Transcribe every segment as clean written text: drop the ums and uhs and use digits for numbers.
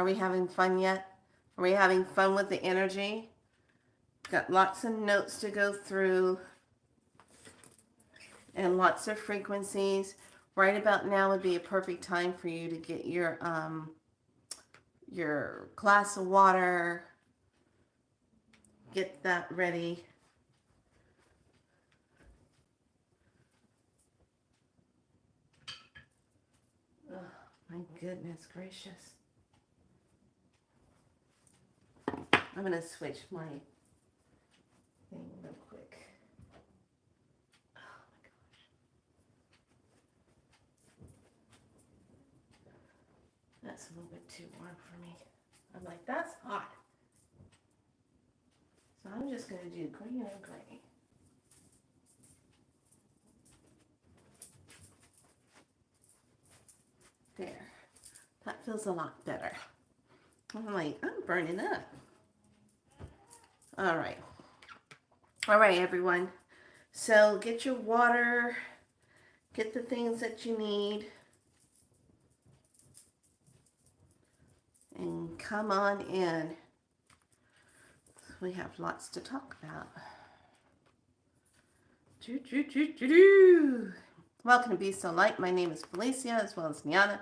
Are we having fun yet? Are we having fun with the energy? Got lots of notes to go through and lots of frequencies. Right about now would be a perfect time for you to get your glass of water, get that ready. Oh, my goodness gracious. I'm going to switch my thing real quick. Oh my gosh. That's a little bit too warm for me. I'm like, that's hot. So I'm just going to do green and gray. There. That feels a lot better. I'm like, I'm burning up. All right. All right, everyone. So get your water. Get the things that you need. And come on in. We have lots to talk about. Welcome to Be So Light. My name is Felicia, as well as Niana,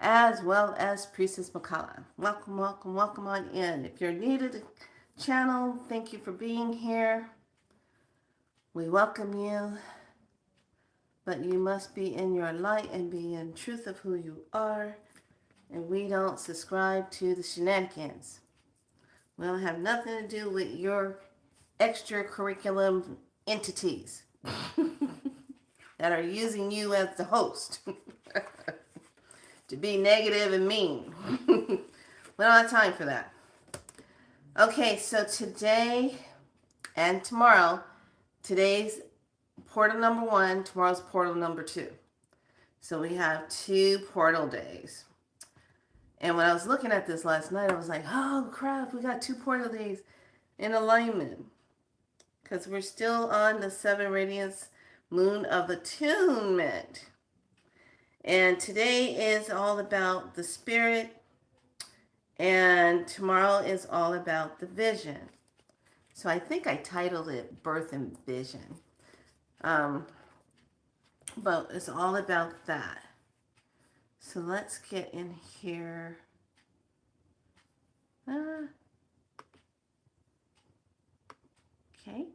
as well as Priestess Makala. Welcome, welcome, welcome on in. If you're new to the channel, thank you for being here. We welcome you, but you must be in your light and be in truth of who you are. And we don't subscribe to the shenanigans. We don't have nothing to do with your extracurriculum entities that are using you as the host to be negative and mean. We don't have time for that. Okay, so today and tomorrow, today's portal number 1, tomorrow's portal number 2. So we have 2 portal days. And when I was looking at this last night, I was like, oh crap, we got 2 portal days in alignment. Because we're still on the 7 radiance moon of attunement. And today is all about the spirit. And tomorrow is all about the vision. So I think I titled it Birth and Vision. But it's all about that. So let's get in here. Okay.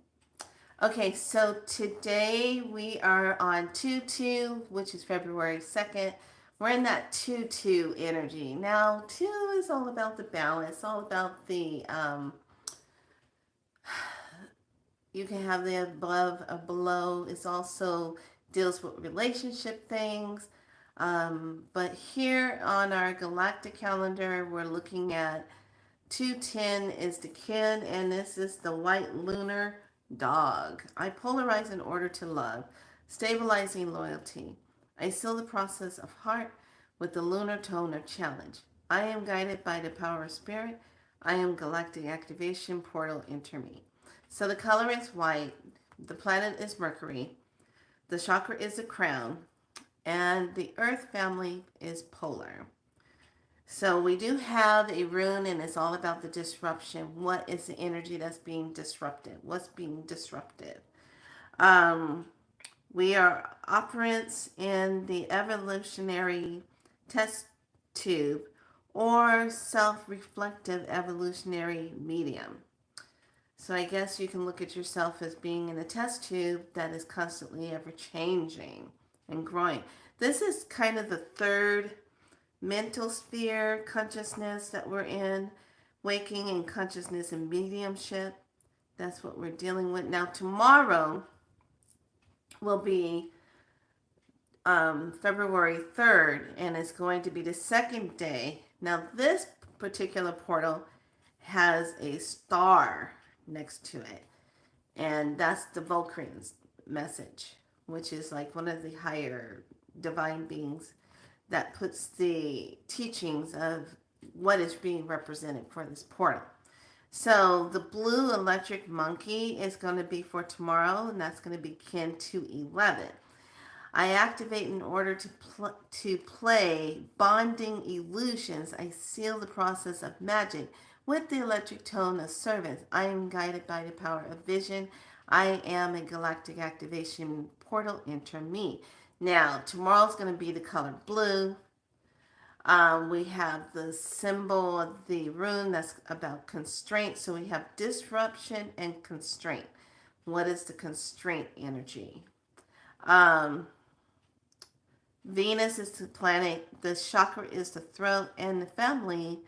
Okay, so today we are on 2-2, which is February 2nd. We're in that 2-2 energy. Now, 2 is all about the balance, all about the, you can have the above or below. It's also deals with relationship things. But here on our galactic calendar, we're looking at 210 is the kid, and this is the white lunar dog. I polarize in order to love, stabilizing loyalty. I seal the process of heart with the lunar tone of challenge. I am guided by the power of spirit. I am galactic activation portal enter me. So the color is white. The planet is Mercury. The chakra is the crown. And the earth family is polar. So we do have a rune, and it's all about the disruption. What is the energy that's being disrupted? What's being disrupted? We are operants in the evolutionary test tube or self-reflective evolutionary medium. So I guess you can look at yourself as being in a test tube that is constantly ever changing and growing. This is kind of the 3rd mental sphere consciousness that we're in, waking and consciousness and mediumship. That's what we're dealing with. Now tomorrow will be February 3rd, and it's going to be the 2nd day. Now this particular portal has a star next to it, and that's the Vulcan's message, which is like one of the higher divine beings that puts the teachings of what is being represented for this portal. So the blue electric monkey is going to be for tomorrow, and that's going to be kin 211. I activate in order to play bonding illusions. I seal the process of magic with the electric tone of service. I am guided by the power of vision. I am a galactic activation portal. Enter me. Now, tomorrow's going to be the color blue. We have the symbol of the rune that's about constraint. So we have disruption and constraint. What is the constraint energy? Venus is the planet, the chakra is the throat, and the family,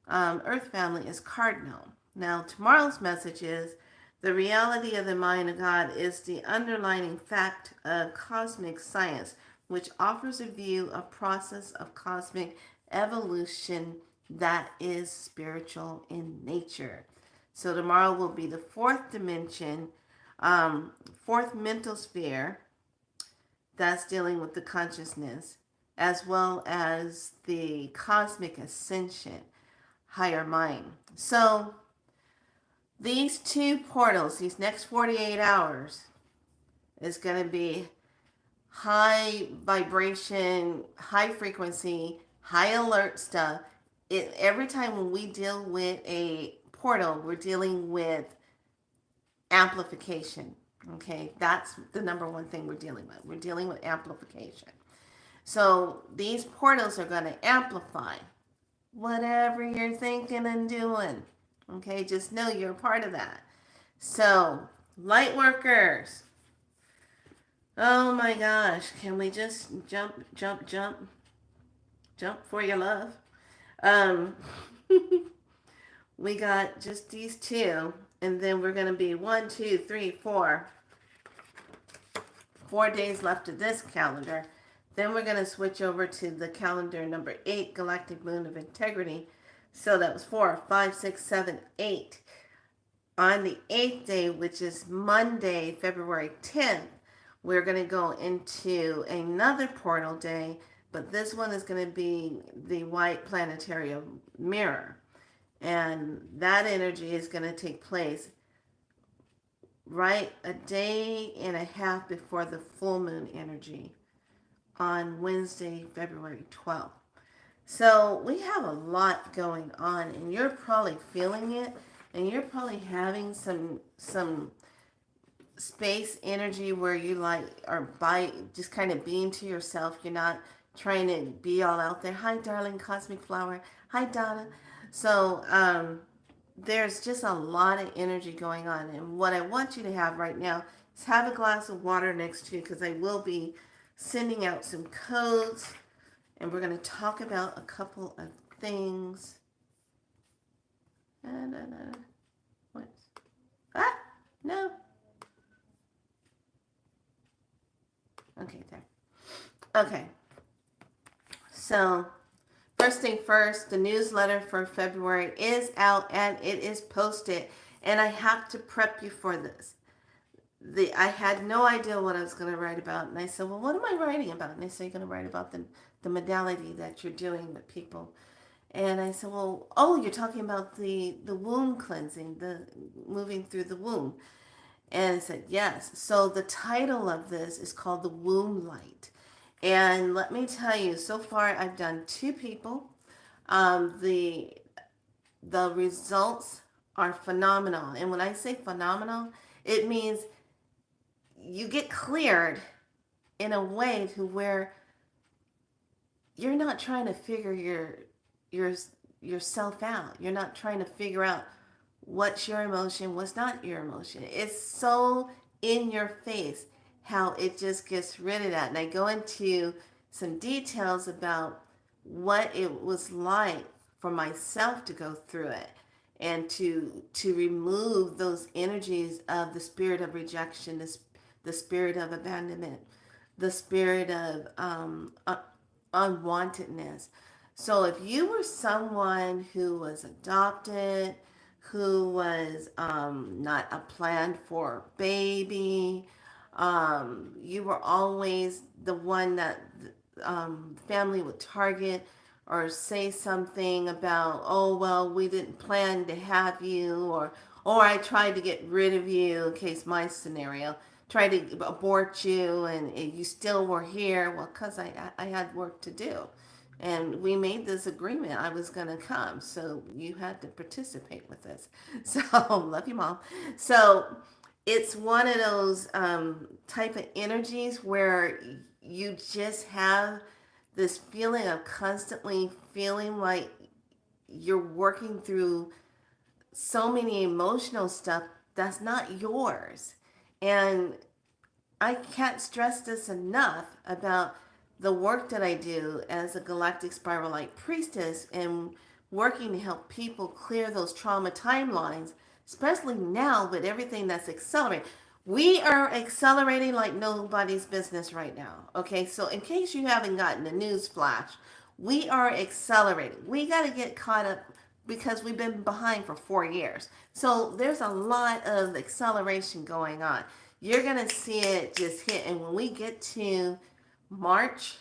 Earth family, is cardinal. Now, tomorrow's message is the reality of the mind of God is the underlying fact of cosmic science, which offers a view of process of cosmic evolution that is spiritual in nature. So tomorrow will be the fourth dimension, fourth mental sphere that's dealing with the consciousness, as well as the cosmic ascension, higher mind. So these two portals, these next 48 hours, is going to be high vibration, high frequency, high alert stuff. Every time when we deal with a portal, we're dealing with amplification. Okay, that's the number one thing we're dealing with. We're dealing with amplification. So these portals are going to amplify whatever you're thinking and doing. Okay, just know you're a part of that. So, light workers. Oh my gosh, can we just jump for your love? We got just these two, and then we're going to be 1, 2, 3, 4 days left of this calendar. Then we're going to switch over to the calendar number 8, Galactic Moon of Integrity. So that was 4, 5, 6, 7, 8. On the 8th day, which is Monday, February 10th, we're going to go into another portal day, but this one is going to be the white planetary mirror. And that energy is going to take place right a day and a half before the full moon energy on Wednesday, February 12th. So we have a lot going on, and you're probably feeling it, and you're probably having some space energy where you are just kind of being to yourself. You're not trying to be all out there. Hi, darling cosmic flower. Hi, Donna. So there's just a lot of energy going on, and what I want you to have right now is have a glass of water next to you, because I will be sending out some codes, and we're going to talk about a couple of things. What? Ah, no. Okay, there. Okay. So, first thing first, the newsletter for February is out and it is posted. And I have to prep you for this. I had no idea what I was going to write about. And I said, well, what am I writing about? And they said, you're going to write about the modality that you're doing with people. And I said, well, oh, you're talking about the womb cleansing, the moving through the womb. And I said, yes. So the title of this is called The Womb Light. And let me tell you, so far I've done 2 people. The results are phenomenal. And when I say phenomenal, it means you get cleared in a way to where you're not trying to figure yourself out. You're not trying to figure out what's your emotion, what's not your emotion. It's so in your face how it just gets rid of that. And I go into some details about what it was like for myself to go through it, and to remove those energies of the spirit of rejection, the spirit of abandonment, the spirit of unwantedness. So if you were someone who was adopted, who was not a planned for baby, you were always the one that family would target or say something about, oh, well, we didn't plan to have you, or I tried to get rid of you, in case my scenario. try to abort you, and you still were here. Well, because I had work to do. And we made this agreement I was going to come. So you had to participate with this. So, love you, Mom. So, it's one of those type of energies where you just have this feeling of constantly feeling like you're working through so many emotional stuff that's not yours. And I can't stress this enough about the work that I do as a galactic spiral light priestess and working to help people clear those trauma timelines, especially now with everything that's accelerating. We are accelerating like nobody's business right now. Okay, so in case you haven't gotten the news flash, we are accelerating. We got to get caught up because we've been behind for 4 years. So there's a lot of acceleration going on. You're going to see it just hit. And when we get to March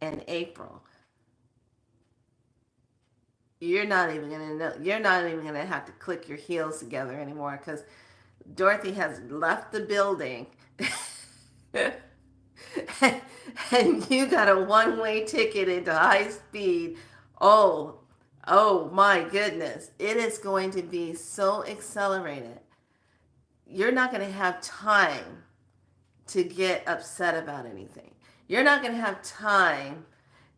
and April, you're not even going to know. You're not even going to have to click your heels together anymore because Dorothy has left the building. And you got a one-way ticket into high speed. Oh, oh my goodness. It is going to be so accelerated. You're not going to have time to get upset about anything. You're not going to have time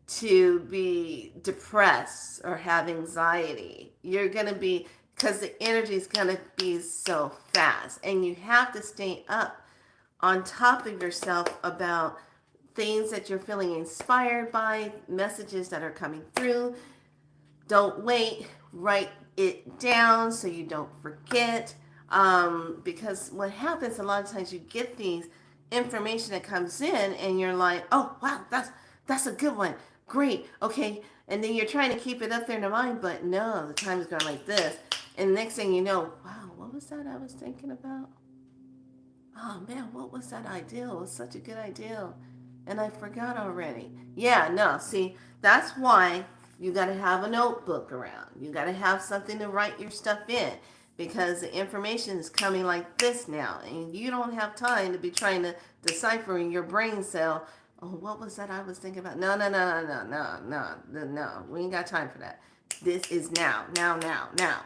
to be depressed or have anxiety. You're going to be, because the energy is going to be so fast. And you have to stay up on top of yourself about things that you're feeling inspired by, messages that are coming through. Don't wait, write it down so you don't forget. Because what happens a lot of times, you get these information that comes in and you're like, oh wow, that's a good one, great, okay, and then you're trying to keep it up there in the mind, but no, the time is going like this, and the next thing you know, wow, what was that I was thinking about? Oh man, what was that idea? It was such a good idea, and I forgot already. Yeah, no, see, that's why you got to have a notebook around. You got to have something to write your stuff in because the information is coming like this now, and you don't have time to be trying to decipher in your brain cell. Oh, what was that I was thinking about? No, no, no, no, no, no, no, no. We ain't got time for that. This is now, now, now, now.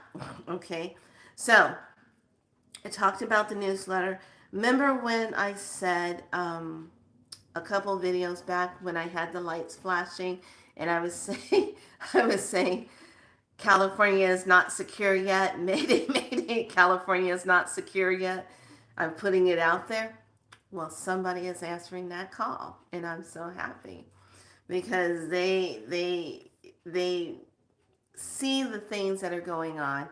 Okay, so I talked about the newsletter. Remember when I said a couple videos back when I had the lights flashing, and I was saying, I was saying, California is not secure yet. Mayday, mayday, California is not secure yet. I'm putting it out there. Well, somebody is answering that call, and I'm so happy because they see the things that are going on,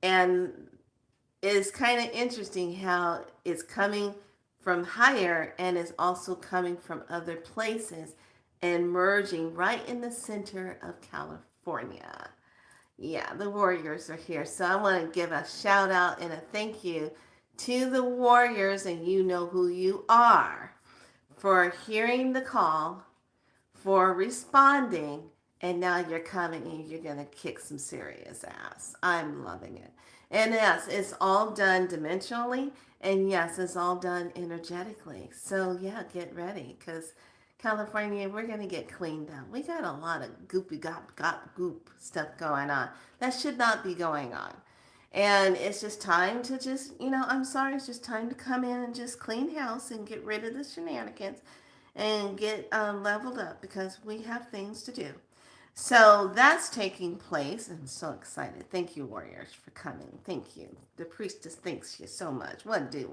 and it's kind of interesting how it's coming from higher and is also coming from other places and merging right in the center of California. Yeah, the Warriors are here. So I want to give a shout out and a thank you to the Warriors, and you know who you are, for hearing the call, for responding, and now you're coming and you're going to kick some serious ass. I'm loving it. And yes, it's all done dimensionally, and yes, it's all done energetically. So yeah, get ready because California, we're going to get cleaned up. We got a lot of goopy goop stuff going on that should not be going on. And it's just time to just, I'm sorry, it's just time to come in and just clean house and get rid of the shenanigans and get leveled up because we have things to do. So that's taking place. I'm so excited. Thank you, Warriors, for coming. Thank you. The priestess thanks you so much. What do?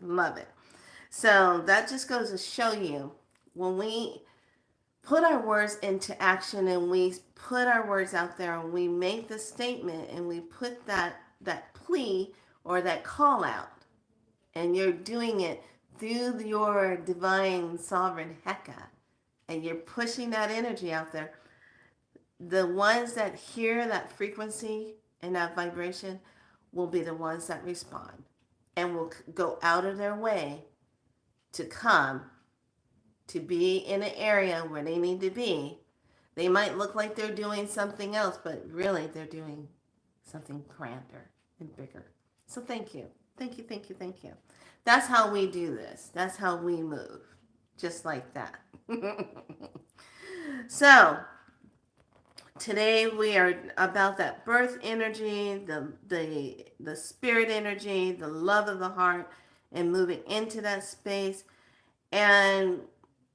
Love it. So that just goes to show you when we put our words into action and we put our words out there and we make the statement and we put that plea or that call out, and you're doing it through your divine sovereign Heka, and you're pushing that energy out there, the ones that hear that frequency and that vibration will be the ones that respond and will go out of their way to come to be in an area where they need to be. They might look like they're doing something else, but really they're doing something grander and bigger. So thank you. Thank you, thank you, thank you. That's how we do this. That's how we move. Just like that. So, today we are about that birth energy, the spirit energy, the love of the heart, and moving into that space. And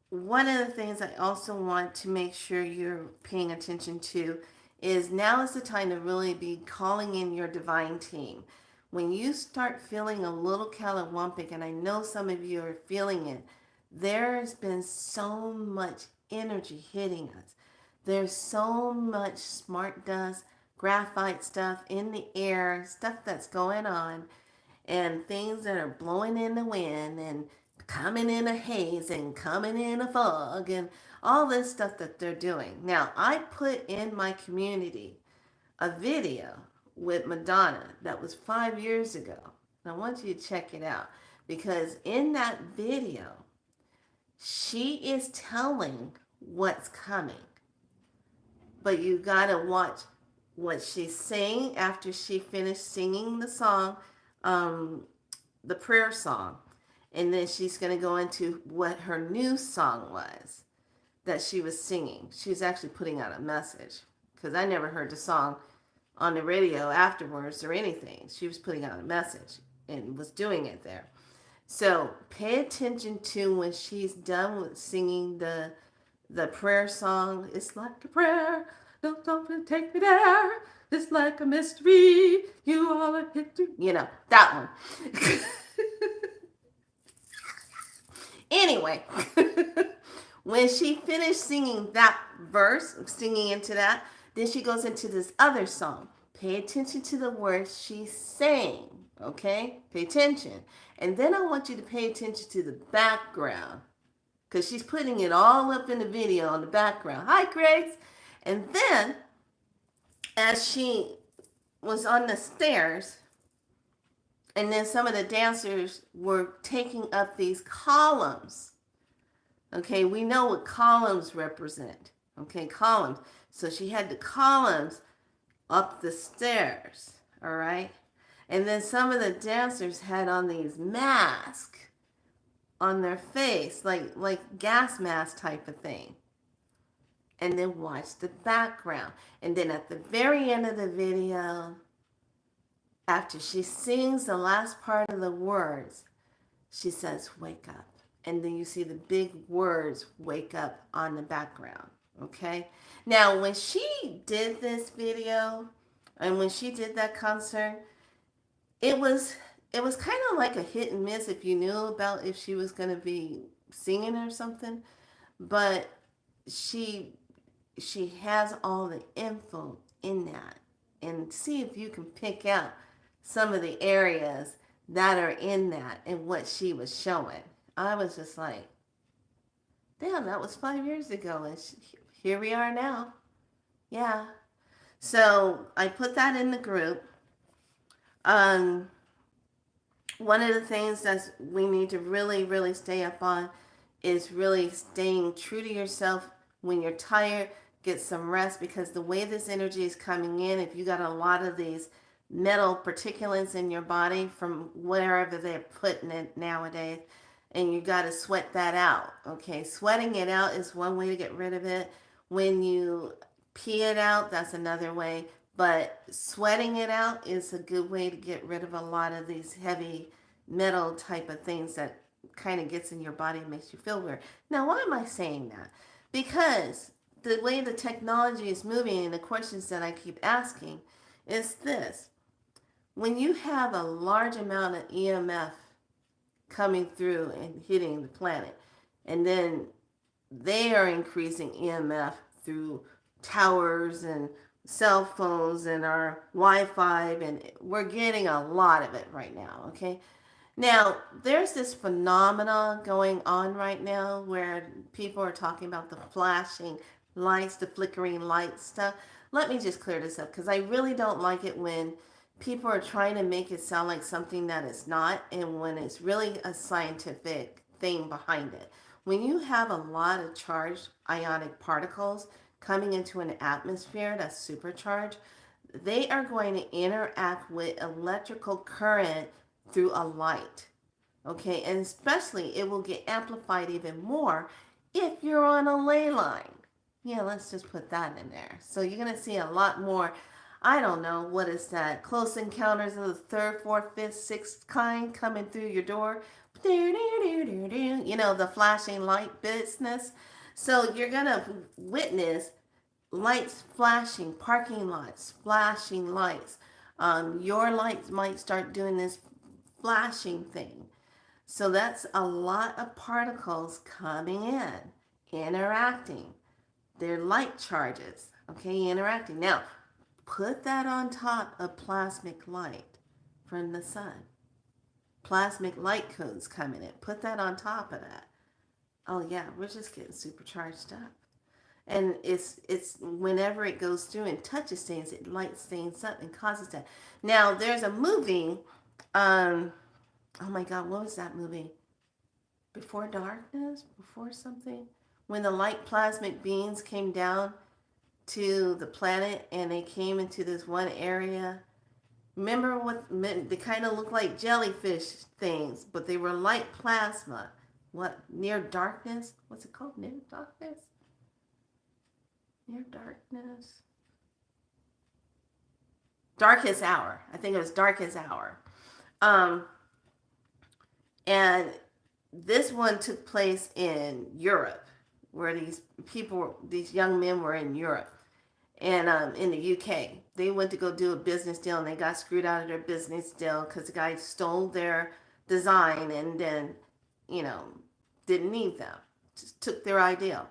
one of the things I also want to make sure you're paying attention to is now is the time to really be calling in your divine team. When you start feeling a little callawampic, and I know some of you are feeling it, there's been so much energy hitting us. There's so much smart dust, graphite stuff in the air, stuff that's going on, and things that are blowing in the wind and coming in a haze and coming in a fog and all this stuff that they're doing. Now, I put in my community a video with Madonna that was 5 years ago. I want you to check it out because in that video, she is telling what's coming. But you gotta watch what she's saying after she finished singing the song, the prayer song. And then she's going to go into what her new song was that she was singing. She was actually putting out a message because I never heard the song on the radio afterwards or anything. She was putting out a message and was doing it there. So pay attention to when she's done with singing the prayer song. It's like a prayer. Don't take me there. It's like a mystery. You all are hit to, that one. Anyway, when she finished singing that verse, singing into that, then she goes into this other song. Pay attention to the words she's saying, okay? Pay attention. And then I want you to pay attention to the background because she's putting it all up in the video on the background. Hi, Grace. And then as she was on the stairs, and then some of the dancers were taking up these columns. Okay, we know what columns represent. Okay, columns. So she had the columns up the stairs. All right. And then some of the dancers had on these masks on their face, like gas mask type of thing. And then watch the background. And then at the very end of the video, after she sings the last part of the words, she says, wake up. And then you see the big words, wake up, on the background. Okay? Now, when she did this video and when she did that concert, it was kind of like a hit and miss if you knew about if she was going to be singing or something. But she has all the info in that. And see if you can pick out some of the areas that are in that and what she was showing. I was just like, damn, that was 5 years ago. And here we are now. Yeah. So I put that in the group. One of the things that we need to really, really stay up on is really staying true to yourself. When you're tired, get some rest, because the way this energy is coming in, if you got a lot of these metal particulates in your body from wherever they're putting it nowadays, and you got to sweat that out. Okay, sweating it out is one way to get rid of it. When you pee it out, that's another way. But sweating it out is a good way to get rid of a lot of these heavy metal type of things that kind of gets in your body and makes you feel weird. Now, why am I saying that? Because the way the technology is moving and the questions that I keep asking is this. When you have a large amount of EMF coming through and hitting the planet, and then they are increasing EMF through towers and cell phones and our Wi-Fi, and we're getting a lot of it right now, okay? Now, there's this phenomenon going on right now where people are talking about the flashing lights, the flickering light stuff. Let me just clear this up because I really don't like it when people are trying to make it sound like something that it's not, and when it's really a scientific thing behind it. When you have a lot of charged ionic particles coming into an atmosphere that's supercharged, they are going to interact with electrical current through a light. Okay, and especially it will get amplified even more if you're on a ley line. Yeah, let's just put that in there. So you're going to see a lot more, I don't know, what is that? Close encounters of the third, fourth, fifth, sixth kind coming through your door. You know, the flashing light business. So you're going to witness lights flashing, parking lots, flashing lights. Your lights might start doing this flashing thing. So that's a lot of particles coming in, interacting. They're light charges, okay, interacting. Now, put that on top of plasmic light from the sun. Plasmic light codes coming in. Put that on top of that. Oh yeah, we're just getting supercharged up. And it's whenever it goes through and touches things, it lights things up and causes that. Now there's a movie, oh my god, what was that movie? Before Darkness? Before something? When the light plasmic beings came down to the planet and they came into this one area. Remember what they kind of looked like jellyfish things, but they were light plasma. What, Near Darkness? What's it called? Near Darkness? Near Darkness? Darkest Hour. I think it was Darkest Hour. Um, and this one took place in Europe, where these young men were in Europe and in the UK. They went to go do a business deal and they got screwed out of their business deal because the guy stole their design and then, you know, didn't need them. Just took their idea.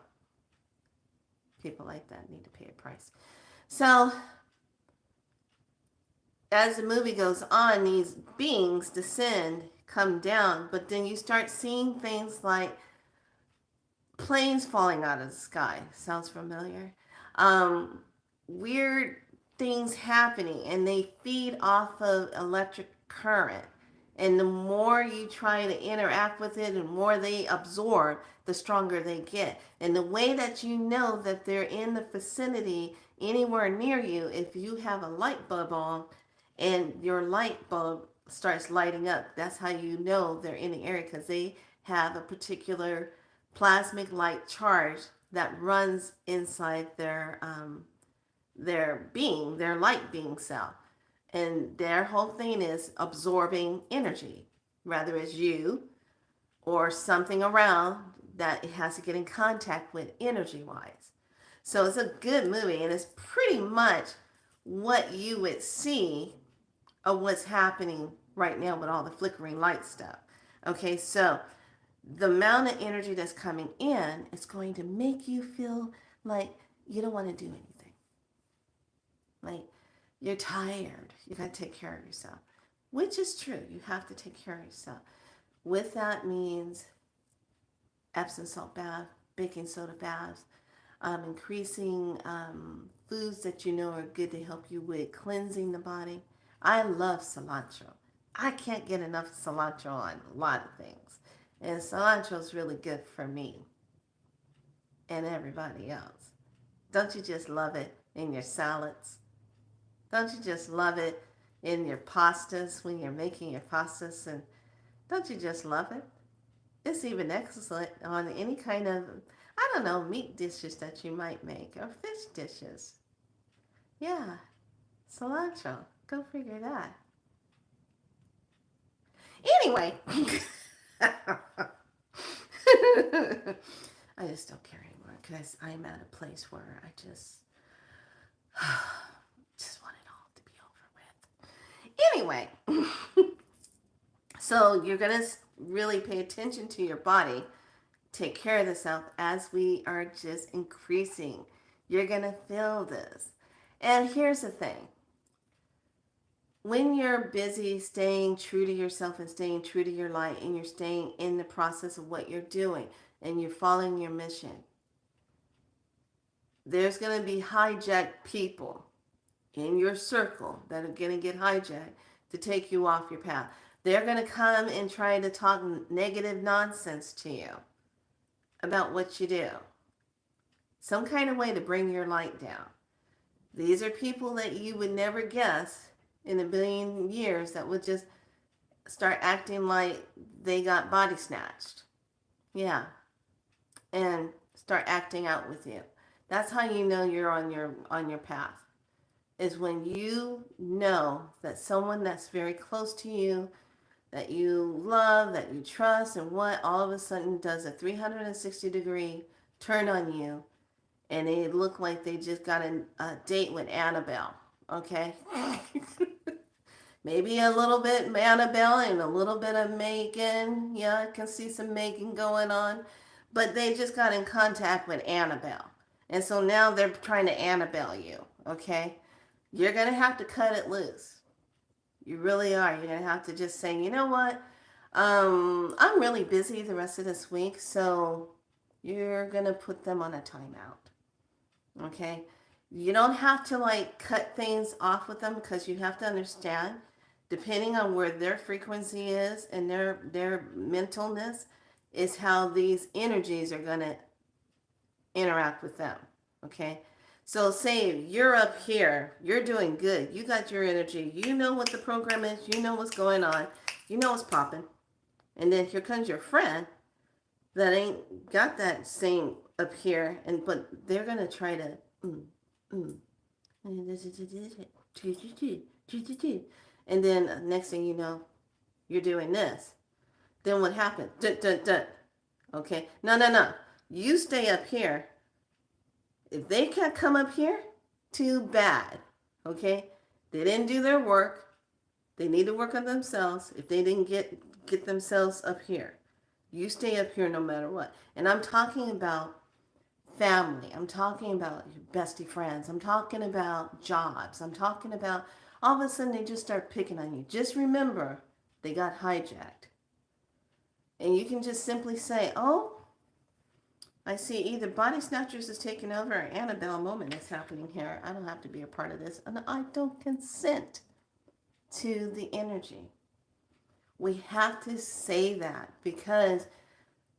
People like that need to pay a price. So as the movie goes on, these beings descend, come down, but then you start seeing things like planes falling out of the sky. Sounds familiar? Weird things happening, and they feed off of electric current. And the more you try to interact with it and more they absorb, the stronger they get. And the way that you know that they're in the vicinity anywhere near you, if you have a light bulb on and your light bulb starts lighting up, that's how you know they're in the area, because they have a particular plasmic light charge that runs inside their being, their light being cell. And their whole thing is absorbing energy, whether it's you or something around that it has to get in contact with energy wise. So it's a good movie, and it's pretty much what you would see of what's happening right now with all the flickering light stuff. Okay, so the amount of energy that's coming in is going to make you feel like you don't want to do anything. Like you're tired. You got to take care of yourself, which is true. You have to take care of yourself. With that means Epsom salt bath, baking soda baths, increasing foods that you know are good to help you with cleansing the body. I love cilantro. I can't get enough cilantro on a lot of things. And cilantro is really good for me and everybody else. Don't you just love it in your salads? Don't you just love it in your pastas when you're making your pastas? And don't you just love it? It's even excellent on any kind of, I don't know, meat dishes that you might make or fish dishes. Yeah, cilantro. Go figure that. Anyway, I just don't care anymore because I'm at a place where I just want it all to be over with. Anyway, so you're going to really pay attention to your body. Take care of yourself as we are just increasing. You're going to feel this. And here's the thing. When you're busy staying true to yourself and staying true to your light, and you're staying in the process of what you're doing and you're following your mission, there's going to be hijacked people in your circle that are going to get hijacked to take you off your path. They're going to come and try to talk negative nonsense to you about what you do. Some kind of way to bring your light down. These are people that you would never guess in a billion years that would just start acting like they got body snatched. Yeah. And start acting out with you. That's how you know you're on your path. Is when you know that someone that's very close to you, that you love, that you trust, and what all of a sudden does a 360-degree turn on you, and they look like they just got a date with Annabelle. Okay? Maybe a little bit Annabelle and a little bit of Megan. Yeah, I can see some Megan going on. But they just got in contact with Annabelle. And so now they're trying to Annabelle you. Okay? You're going to have to cut it loose. You really are. You're going to have to just say, you know what? I'm really busy the rest of this week. So you're going to put them on a timeout. Okay? You don't have to like cut things off with them, because you have to understand, depending on where their frequency is and their mentalness, is how these energies are going to interact with them. Okay? So say you're up here, you're doing good, you got your energy, you know what the program is, you know what's going on, you know what's popping. And then here comes your friend that ain't got that same up here, and but they're gonna try to and then next thing you know, you're doing this. Then what happened? Dun, dun, dun. Okay, no. You stay up here. If they can't come up here, too bad. Okay, they didn't do their work. They need to work on themselves. If they didn't get themselves up here, you stay up here no matter what. And I'm talking about family. I'm talking about your bestie friends. I'm talking about jobs. I'm talking about all of a sudden they just start picking on you. Just remember, they got hijacked. And you can just simply say, oh, I see either Body Snatchers is taking over or Annabelle moment is happening here. I don't have to be a part of this. And I don't consent to the energy. We have to say that, because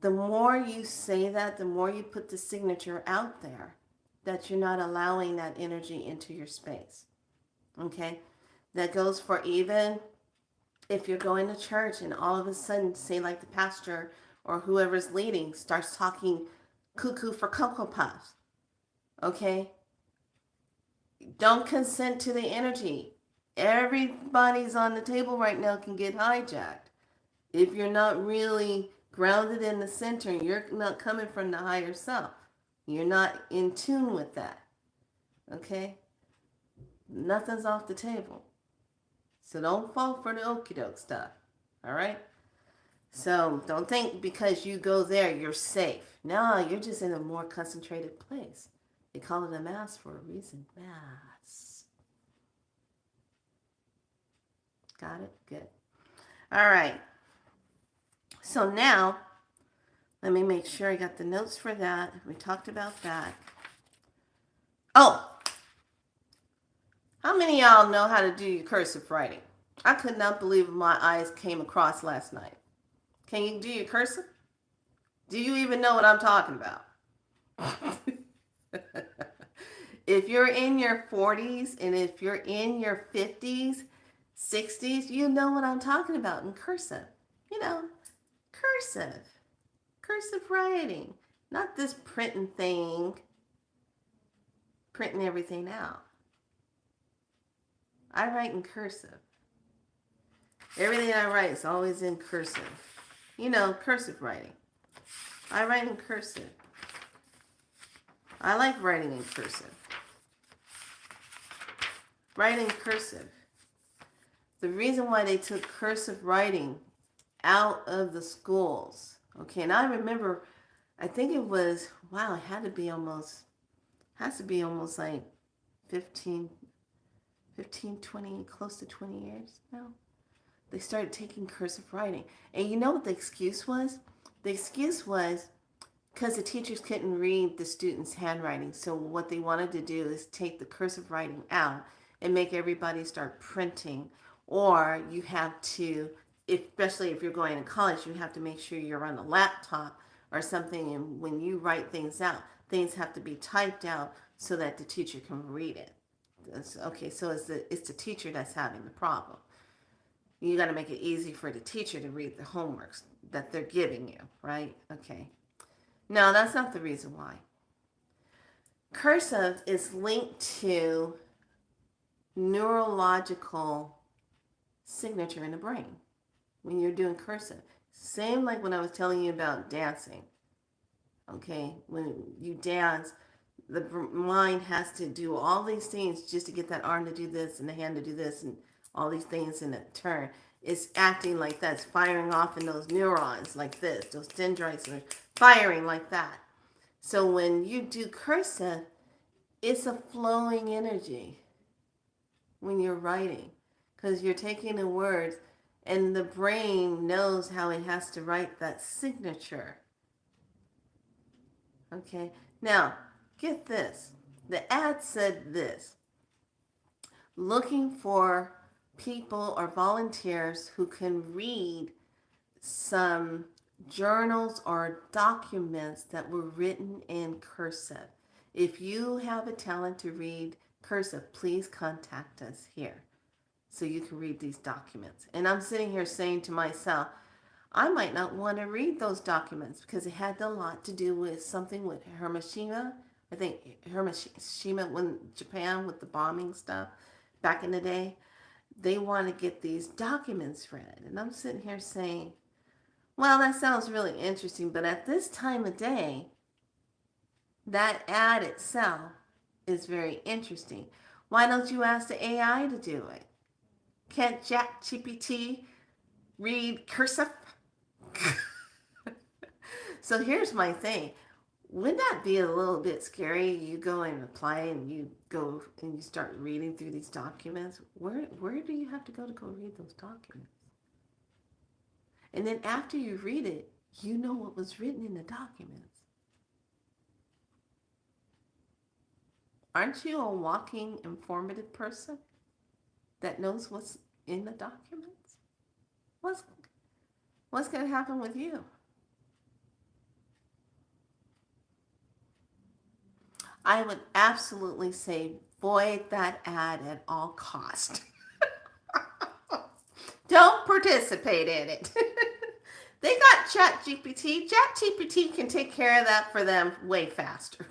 the more you say that, the more you put the signature out there that you're not allowing that energy into your space. Okay? That goes for even if you're going to church and all of a sudden, say like the pastor or whoever's leading starts talking cuckoo for Cocoa Puffs. Okay? Don't consent to the energy. Everybody's on the table right now can get hijacked. If you're not really grounded in the center, you're not coming from the higher self. You're not in tune with that. Okay? Nothing's off the table. So don't fall for the okie doke stuff. All right? So don't think because you go there, you're safe. No, you're just in a more concentrated place. They call it a mass for a reason. Mass. Got it? Good. All right. So now, let me make sure I got the notes for that. We talked about that. Oh, how many of y'all know how to do your cursive writing? I could not believe my eyes came across last night. Can you do your cursive? Do you even know what I'm talking about? If you're in your 40s and if you're in your 50s, 60s, you know what I'm talking about in cursive. You know, cursive. Cursive writing. Not this printing thing. Printing everything out. I write in cursive. Everything I write is always in cursive. You know, cursive writing. I write in cursive. I like writing in cursive. Writing cursive. The reason why they took cursive writing out of the schools. Okay, and I remember, I think it was, wow, it has to be almost like 15, 20, close to 20 years now. They started taking cursive writing. And you know what the excuse was? The excuse was because the teachers couldn't read the students' handwriting. So what they wanted to do is take the cursive writing out and make everybody start printing. Or you have to, especially if you're going to college, you have to make sure you're on a laptop or something. And when you write things out, things have to be typed out so that the teacher can read it. Okay, so it's the teacher that's having the problem. You got to make it easy for the teacher to read the homeworks that they're giving you, right? Okay. No, that's not the reason why. Cursive is linked to neurological signature in the brain when you're doing cursive. Same like when I was telling you about dancing. Okay, when you dance, the mind has to do all these things just to get that arm to do this and the hand to do this and all these things in a turn. It's acting like that. It's firing off in those neurons like this. Those dendrites are firing like that. So when you do cursive, it's a flowing energy when you're writing because you're taking the words and the brain knows how it has to write that signature. Okay, now get this. The ad said this: looking for people or volunteers who can read some journals or documents that were written in cursive. If you have a talent to read cursive, please contact us here so you can read these documents. And I'm sitting here saying to myself, I might not want to read those documents because it had a lot to do with something with Hiroshima. I think Hiroshima, when Japan with the bombing stuff back in the day, they want to get these documents read. And I'm sitting here saying, well, that sounds really interesting, but at this time of day, that ad itself is very interesting. Why don't you ask the AI to do it? Can't ChatGPT read cursive? So here's my thing. Wouldn't that be a little bit scary? You go and apply and you go and you start reading through these documents. Where do you have to go read those documents? And then after you read it, you know what was written in the documents. Aren't you a walking informative person that knows what's in the documents? What's going to happen with you? I would absolutely say void that ad at all cost. Don't participate in it. They got ChatGPT. ChatGPT can take care of that for them way faster.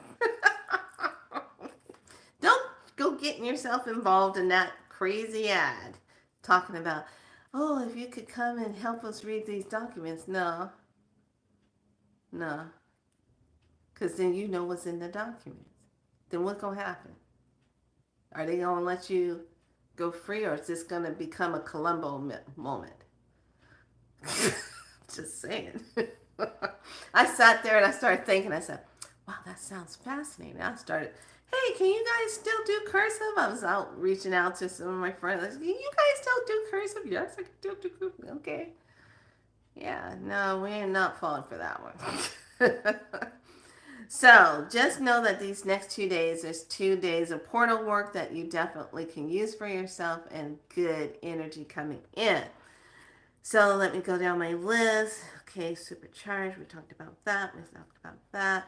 Don't go getting yourself involved in that crazy ad talking about, oh, if you could come and help us read these documents. No. Because then you know what's in the documents. Then what's going to happen? Are they going to let you go free, or is this going to become a Columbo moment? Just saying. I sat there and I started thinking, I said, wow, that sounds fascinating. I started, hey, can you guys still do cursive? I was out reaching out to some of my friends. I said, can you guys still do cursive? Yes, I can still do cursive. Okay. Yeah, no, we are not falling for that one. So just know that these next 2 days, there's 2 days of portal work that you definitely can use for yourself and good energy coming in. So let me go down my list. Okay, supercharged. We talked about that. We talked about that.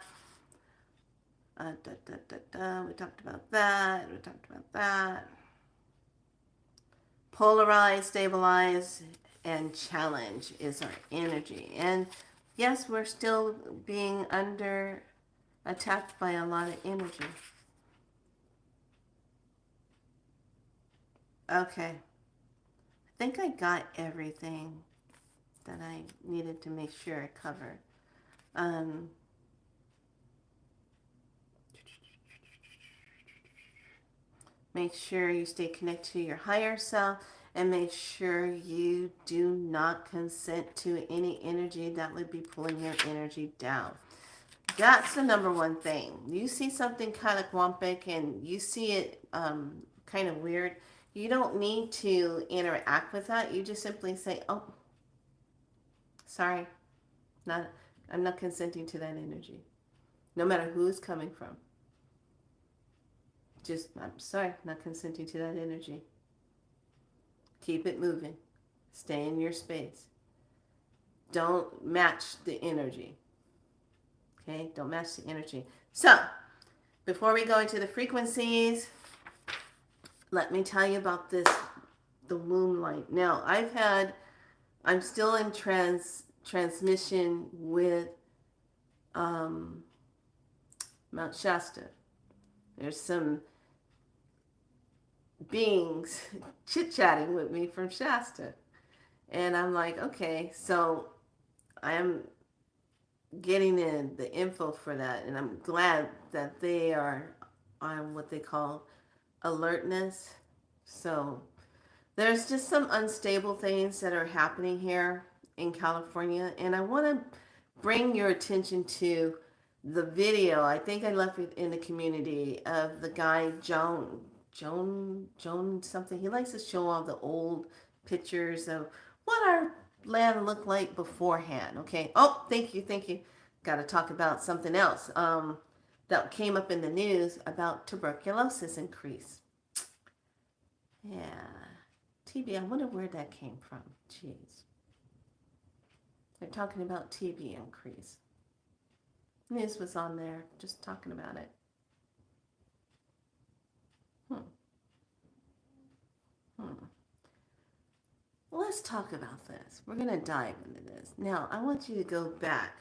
We talked about that. We talked about that. Polarize, stabilize, and challenge is our energy. And yes, we're still being attacked by a lot of energy. Okay. I think I got everything that I needed to make sure I covered. Make sure you stay connected to your higher self, and make sure you do not consent to any energy that would be pulling your energy down. That's the number one thing. You see something kind of wampic and you see it kind of weird, you don't need to interact with that. You just simply say, oh, sorry, I'm not consenting to that energy. No matter who it's coming from. Just, I'm sorry, not consenting to that energy. Keep it moving. Stay in your space. Don't match the energy. Okay, don't match the energy. So, before we go into the frequencies, let me tell you about this the moonlight. Now, I'm still in transmission with um, Mount Shasta. There's some beings chit-chatting with me from Shasta. And I'm like, okay, so I am getting in the info for that. And I'm glad that they are on what they call alertness. So there's just some unstable things that are happening here in California. And I want to bring your attention to the video. I think I left it in the community of the guy, Joan something. He likes to show all the old pictures of what our land looked like beforehand. Okay. Oh, thank you. Thank you. Got to talk about something else. That came up in the news about tuberculosis increase. Yeah. TB, I wonder where that came from. Jeez. They're talking about TB increase. News was on there, just talking about it. Well, let's talk about this. We're going to dive into this. Now, I want you to go back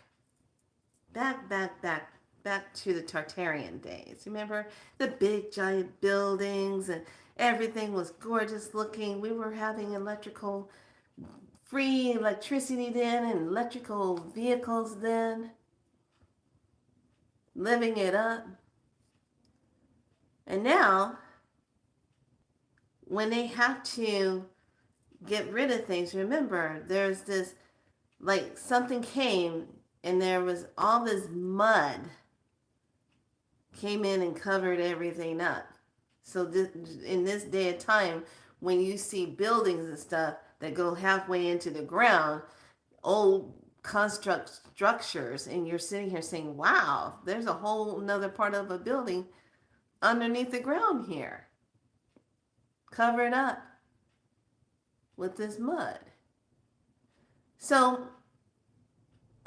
to the Tartarian days. Remember the big giant buildings and everything was gorgeous looking. We were having free electricity then and electrical vehicles then. Living it up. And now, when they have to get rid of things, remember, there's this, like something came and there was all this mud came in and covered everything up. So in this day of time, when you see buildings and stuff that go halfway into the ground, old construct structures, and you're sitting here saying, wow, there's a whole another part of a building underneath the ground here, covered up with this mud. So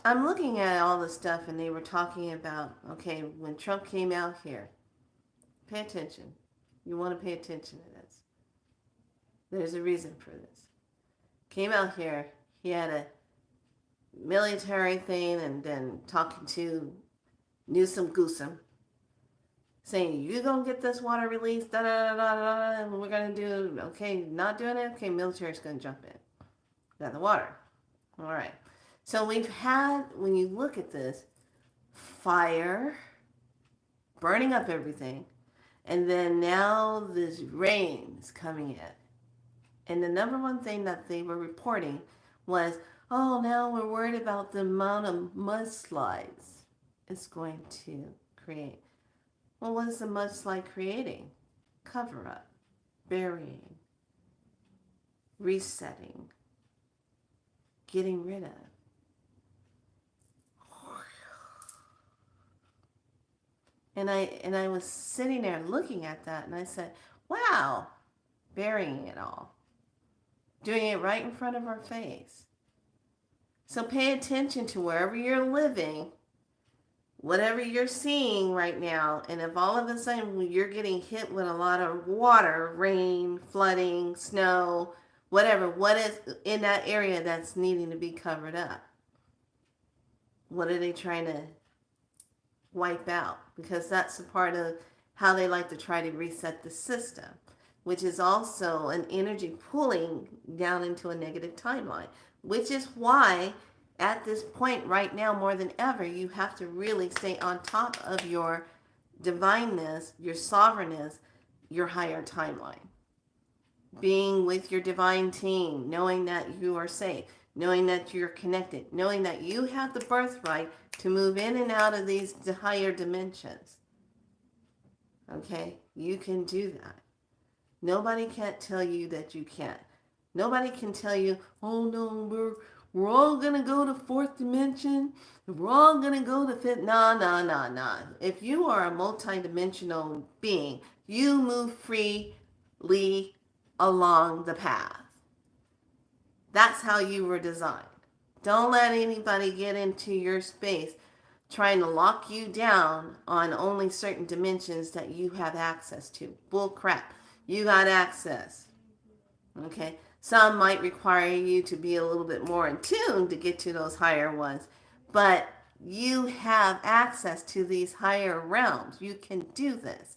I'm looking at all the stuff, and they were talking about, okay, when Trump came out here, pay attention. You want to pay attention to this. There's a reason for this. Came out here, he had a military thing, and then talking to Newsom Goosum, saying, you're going to get this water released, da da da da, and we're going to do, okay, not doing it, okay, military's going to jump in. Got the water. All right. So we've had, when you look at this, fire, burning up everything, and then now this rain is coming in. And the number one thing that they were reporting was, oh, now we're worried about the amount of mudslides it's going to create. Well, what is the mudslide creating? Cover up, burying, resetting, getting rid of. And I was sitting there looking at that, and I said, wow, burying it all. Doing it right in front of our face. So pay attention to wherever you're living, whatever you're seeing right now, and if all of a sudden you're getting hit with a lot of water, rain, flooding, snow, whatever, what is in that area that's needing to be covered up? What are they trying to wipe out? Because that's a part of how they like to try to reset the system, which is also an energy pulling down into a negative timeline, which is why at this point right now, more than ever, you have to really stay on top of your divineness, your sovereignness, your higher timeline. Being with your divine team, knowing that you are safe, knowing that you're connected, knowing that you have the birthright to move in and out of these higher dimensions. Okay? You can do that. Nobody can't tell you that you can't. Nobody can tell you, oh no, we're all going to go to fourth dimension. We're all going to go to fifth. No. If you are a multidimensional being, you move freely along the path. That's how you were designed. Don't let anybody get into your space trying to lock you down on only certain dimensions that you have access to. Bull crap. You got access. Okay. Some might require you to be a little bit more in tune to get to those higher ones, but you have access to these higher realms. You can do this.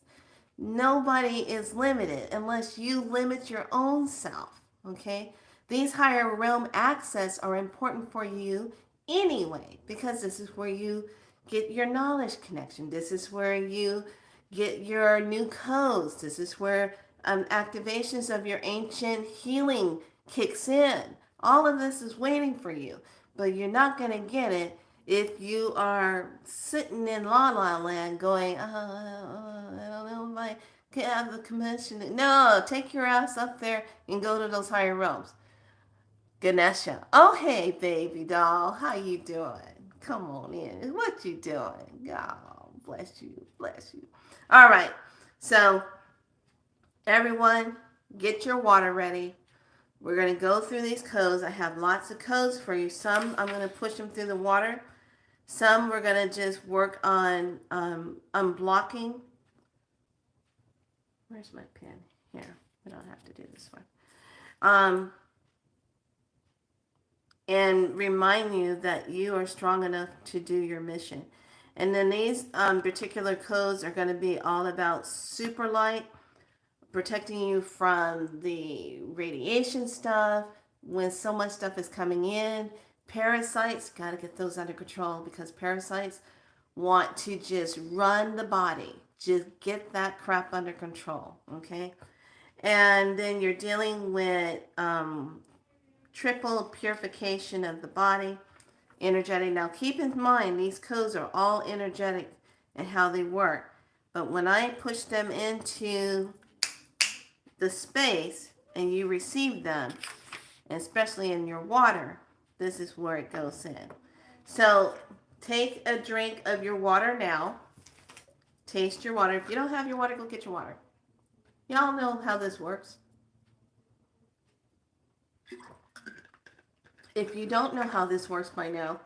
Nobody is limited unless you limit your own self. Okay. These higher realm access are important for you anyway, because this is where you get your knowledge connection. This is where you get your new codes. This is where activations of your ancient healing kicks in. All of this is waiting for you, but you're not going to get it if you are sitting in La La Land going, I don't know if I can have the commission. No, take your ass up there and go to those higher realms. Ganesha. Oh, hey, baby doll. How you doing? Come on in. What you doing? Oh, bless you. Bless you. All right. So, everyone, get your water ready. We're going to go through these codes. I have lots of codes for you. Some I'm going to push them through the water. Some we're going to just work on unblocking. Where's my pen? Here. We don't have to do this one. And remind you that you are strong enough to do your mission. And then these particular codes are going to be all about super light, protecting you from the radiation stuff. When so much stuff is coming in, parasites, got to get those under control, because parasites want to just run the body. Just get that crap under control, okay? And then you're dealing with triple purification of the body, energetic. Now keep in mind, these codes are all energetic and how they work. But when I push them into the space and you receive them, especially in your water, this is where it goes in. So take a drink of your water now. Taste your water. If you don't have your water, go get your water. Y'all know how this works. If you don't know how this works by now,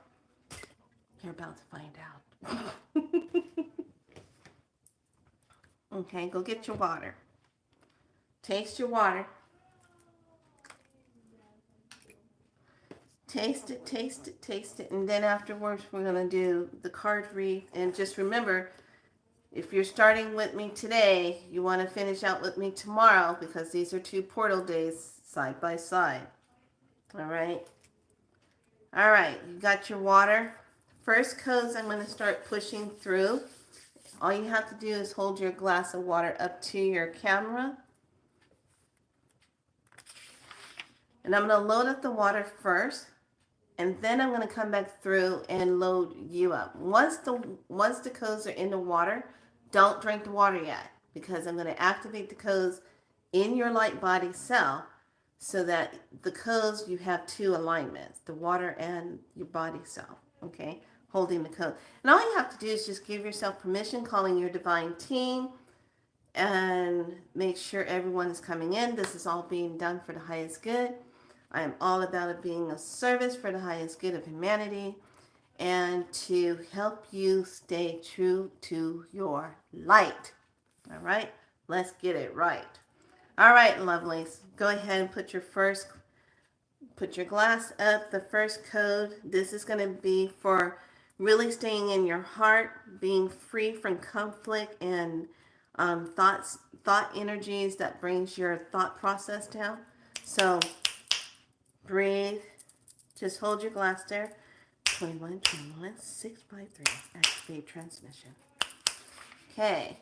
you're about to find out. Okay, go get your water. Taste your water. Taste it, taste it, taste it. And then afterwards, we're going to do the card read. And just remember, if you're starting with me today, you want to finish out with me tomorrow, because these are 2 portal days side by side. All right. All right, you got your water. First codes I'm going to start pushing through. All you have to do is hold your glass of water up to your camera. And I'm going to load up the water first, and then I'm going to come back through and load you up. Once the codes are in the water, don't drink the water yet, because I'm going to activate the codes in your light body cell, so that the codes, you have 2 alignments, the water and your body cell, okay, holding the code. And all you have to do is just give yourself permission, calling your divine team, and make sure everyone is coming in. This is all being done for the highest good. I am all about it being a service for the highest good of humanity, and to help you stay true to your light. All right, let's get it right. All right, lovelies, go ahead and put your glass up. The first code, this is going to be for really staying in your heart, being free from conflict and thought energies that brings your thought process down. So breathe, just hold your glass there. 21, 21, 653, activate transmission. Okay,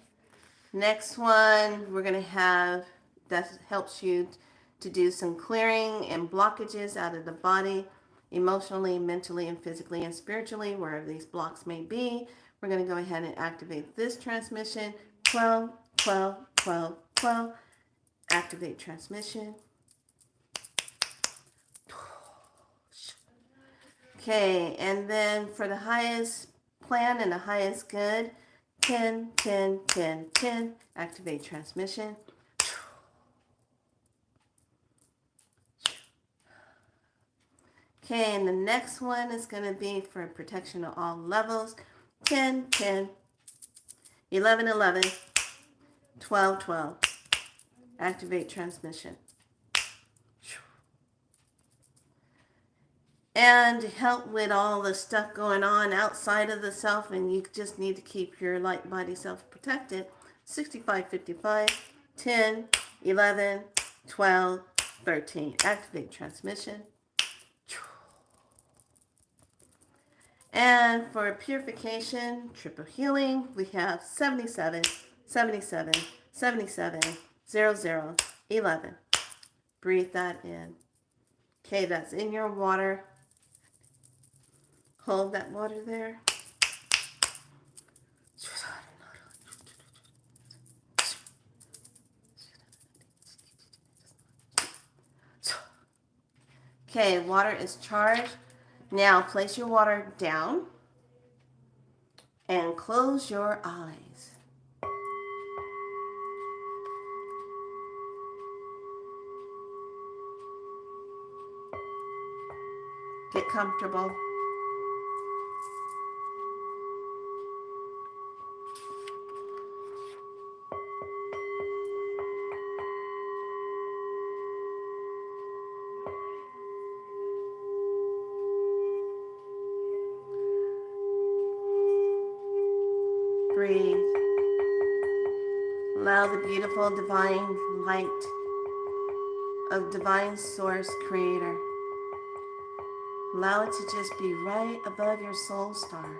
next one we're going to have, that helps you to do some clearing and blockages out of the body, emotionally, mentally, and physically, and spiritually, wherever these blocks may be. We're going to go ahead and activate this transmission. 12, 12, 12, 12. Activate transmission. Okay, and then for the highest plan and the highest good, 10, 10, 10, 10. Activate transmission. Okay, and the next one is going to be for protection of all levels. 10, 10, 11, 11, 12, 12. Activate transmission. and help with all the stuff going on outside of the self, and you just need to keep your light body self protected. 65, 55, 10, 11, 12, 13. Activate transmission. And for purification, triple healing, we have 77, 77, 77, 00, 11. Breathe that in. Okay, that's in your water. Hold that water there. Okay, water is charged. Now place your water down and close your eyes. Get comfortable. Breathe. Allow the beautiful divine light of divine source creator. Allow it to just be right above your soul star.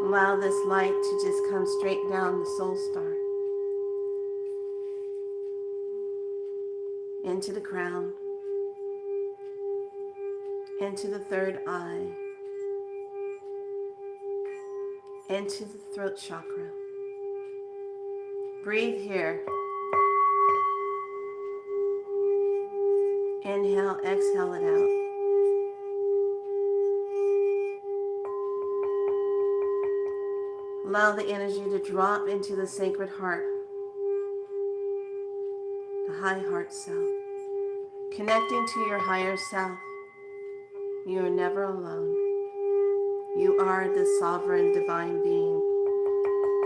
Allow this light to just come straight down the soul star. Into the crown. Into the third eye. Into the throat chakra. Breathe here. Inhale, exhale it out. Allow the energy to drop into the sacred heart, the high heart self. Connecting to your higher self. You are never alone. You are the sovereign divine being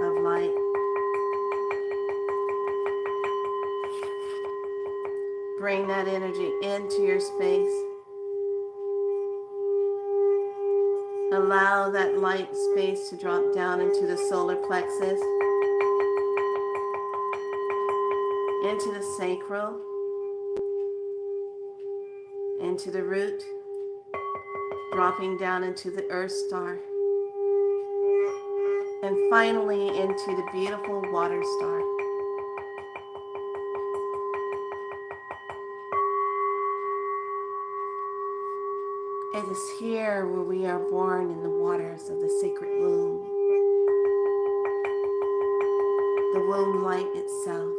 of light. Bring that energy into your space. Allow that light space to drop down into the solar plexus, into the sacral, into the root, dropping down into the earth star, and finally into the beautiful water star. It is here where we are born in the waters of the sacred womb, the womb light itself,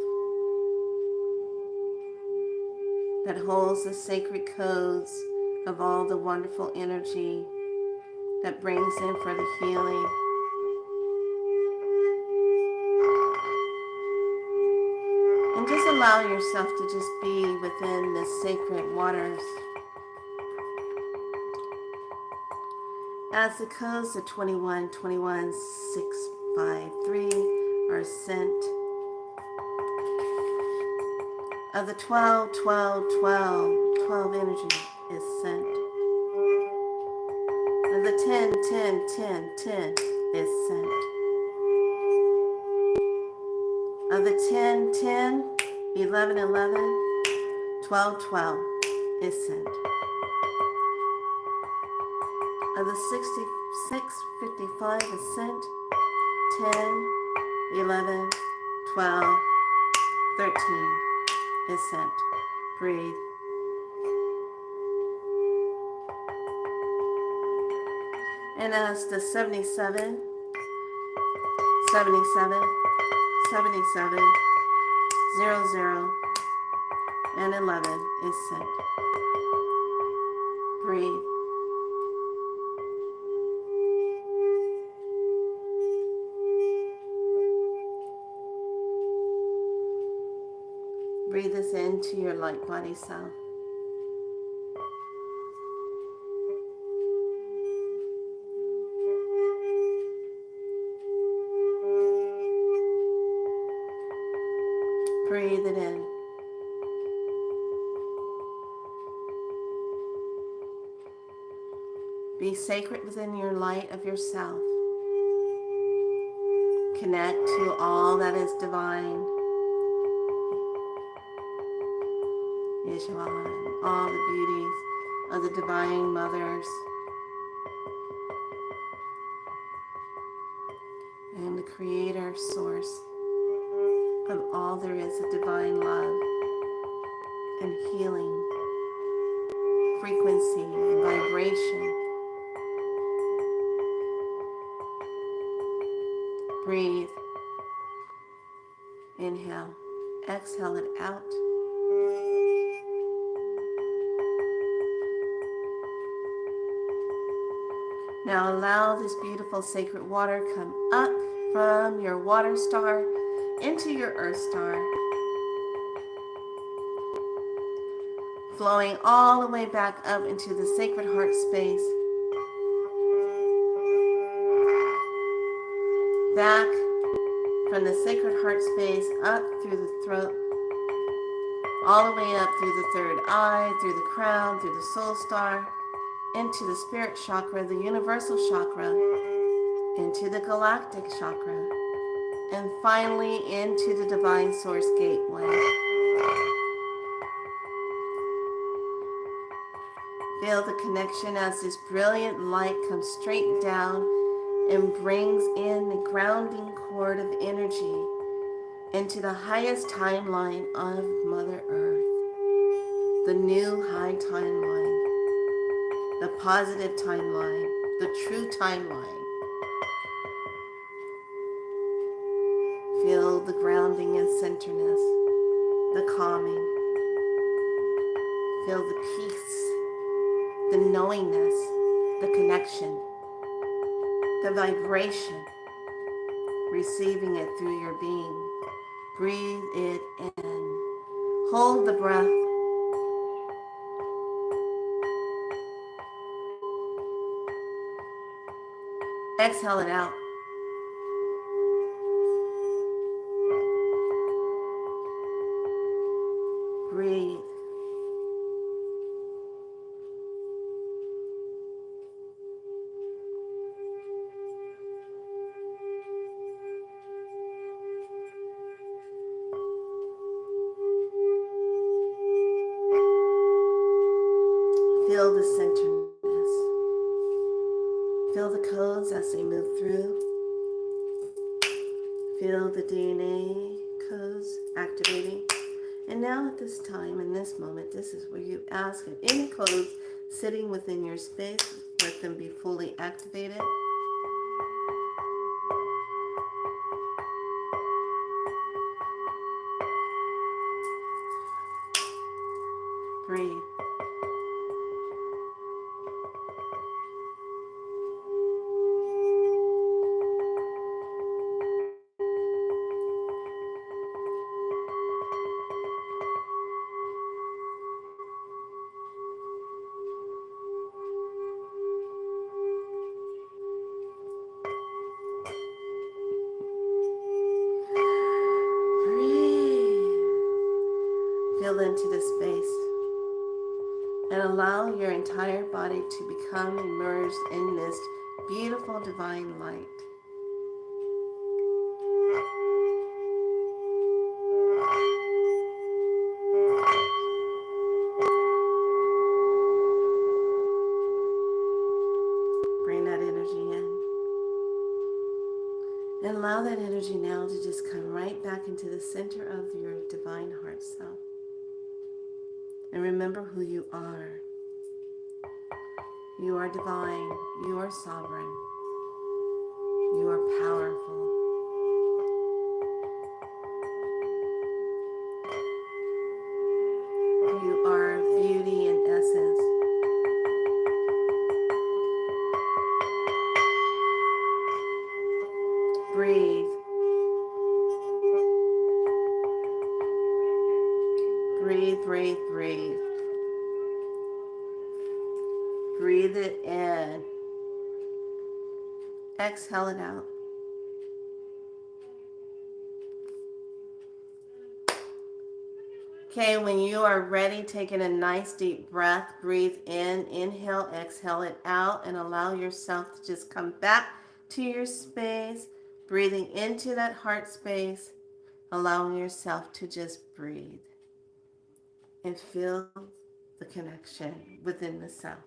that holds the sacred codes of all the wonderful energy that brings in for the healing. And just allow yourself to just be within the sacred waters. As the codes of 21, 21, 6, 5, 3 are sent, of the 12, 12, 12, 12 energy is sent. Of the 10, 10, 10, 10 is sent. Of the 10, 10, 11, 11, 12, 12 is sent. Of the 66, 55 is sent. 10, 11, 12, 13 is sent. Breathe. And as the 77, 77, 77, 00, and 11 is sent. Breathe. Breathe this into your light body self. Be sacred within your light of yourself. Connect to all that is divine. Yeshua and all the beauties of the divine mothers and the creator source of all there is of divine love and healing, frequency and vibration. Breathe. Inhale. Exhale it out. Now allow this beautiful sacred water come up from your water star into your earth star, flowing all the way back up into the sacred heart space, back from the sacred heart space up through the throat, all the way up through the third eye, through the crown, through the soul star, into the spirit chakra, the universal chakra, into the galactic chakra, and finally into the divine source gateway. Feel the connection as this brilliant light comes straight down and brings in the grounding cord of energy into the highest timeline of Mother Earth, the new high timeline, the positive timeline, the true timeline. Feel the grounding and centerness, the calming. Feel the peace, the knowingness, the connection, the vibration, receiving it through your being. Breathe it in. Hold the breath. Exhale it out. Breathe. Feel the centeredness. Feel the codes as they move through. Feel the DNA codes activating. And now at this time, in this moment, this is where you ask if any codes sitting within your space, let them be fully activated. Breathe. Feel into this space and allow your entire body to become immersed in this beautiful divine light. Bring that energy in and allow that energy now to just come right back into the center of your divine heart self. And remember who you are. You are divine. You are sovereign. You are powerful. You are beauty in essence. Breathe. Breathe, breathe, breathe. Breathe it in. Exhale it out. Okay, when you are ready, taking a nice deep breath, breathe in, inhale, exhale it out, and allow yourself to just come back to your space, breathing into that heart space, allowing yourself to just breathe and feel the connection within the self.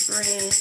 Breathe.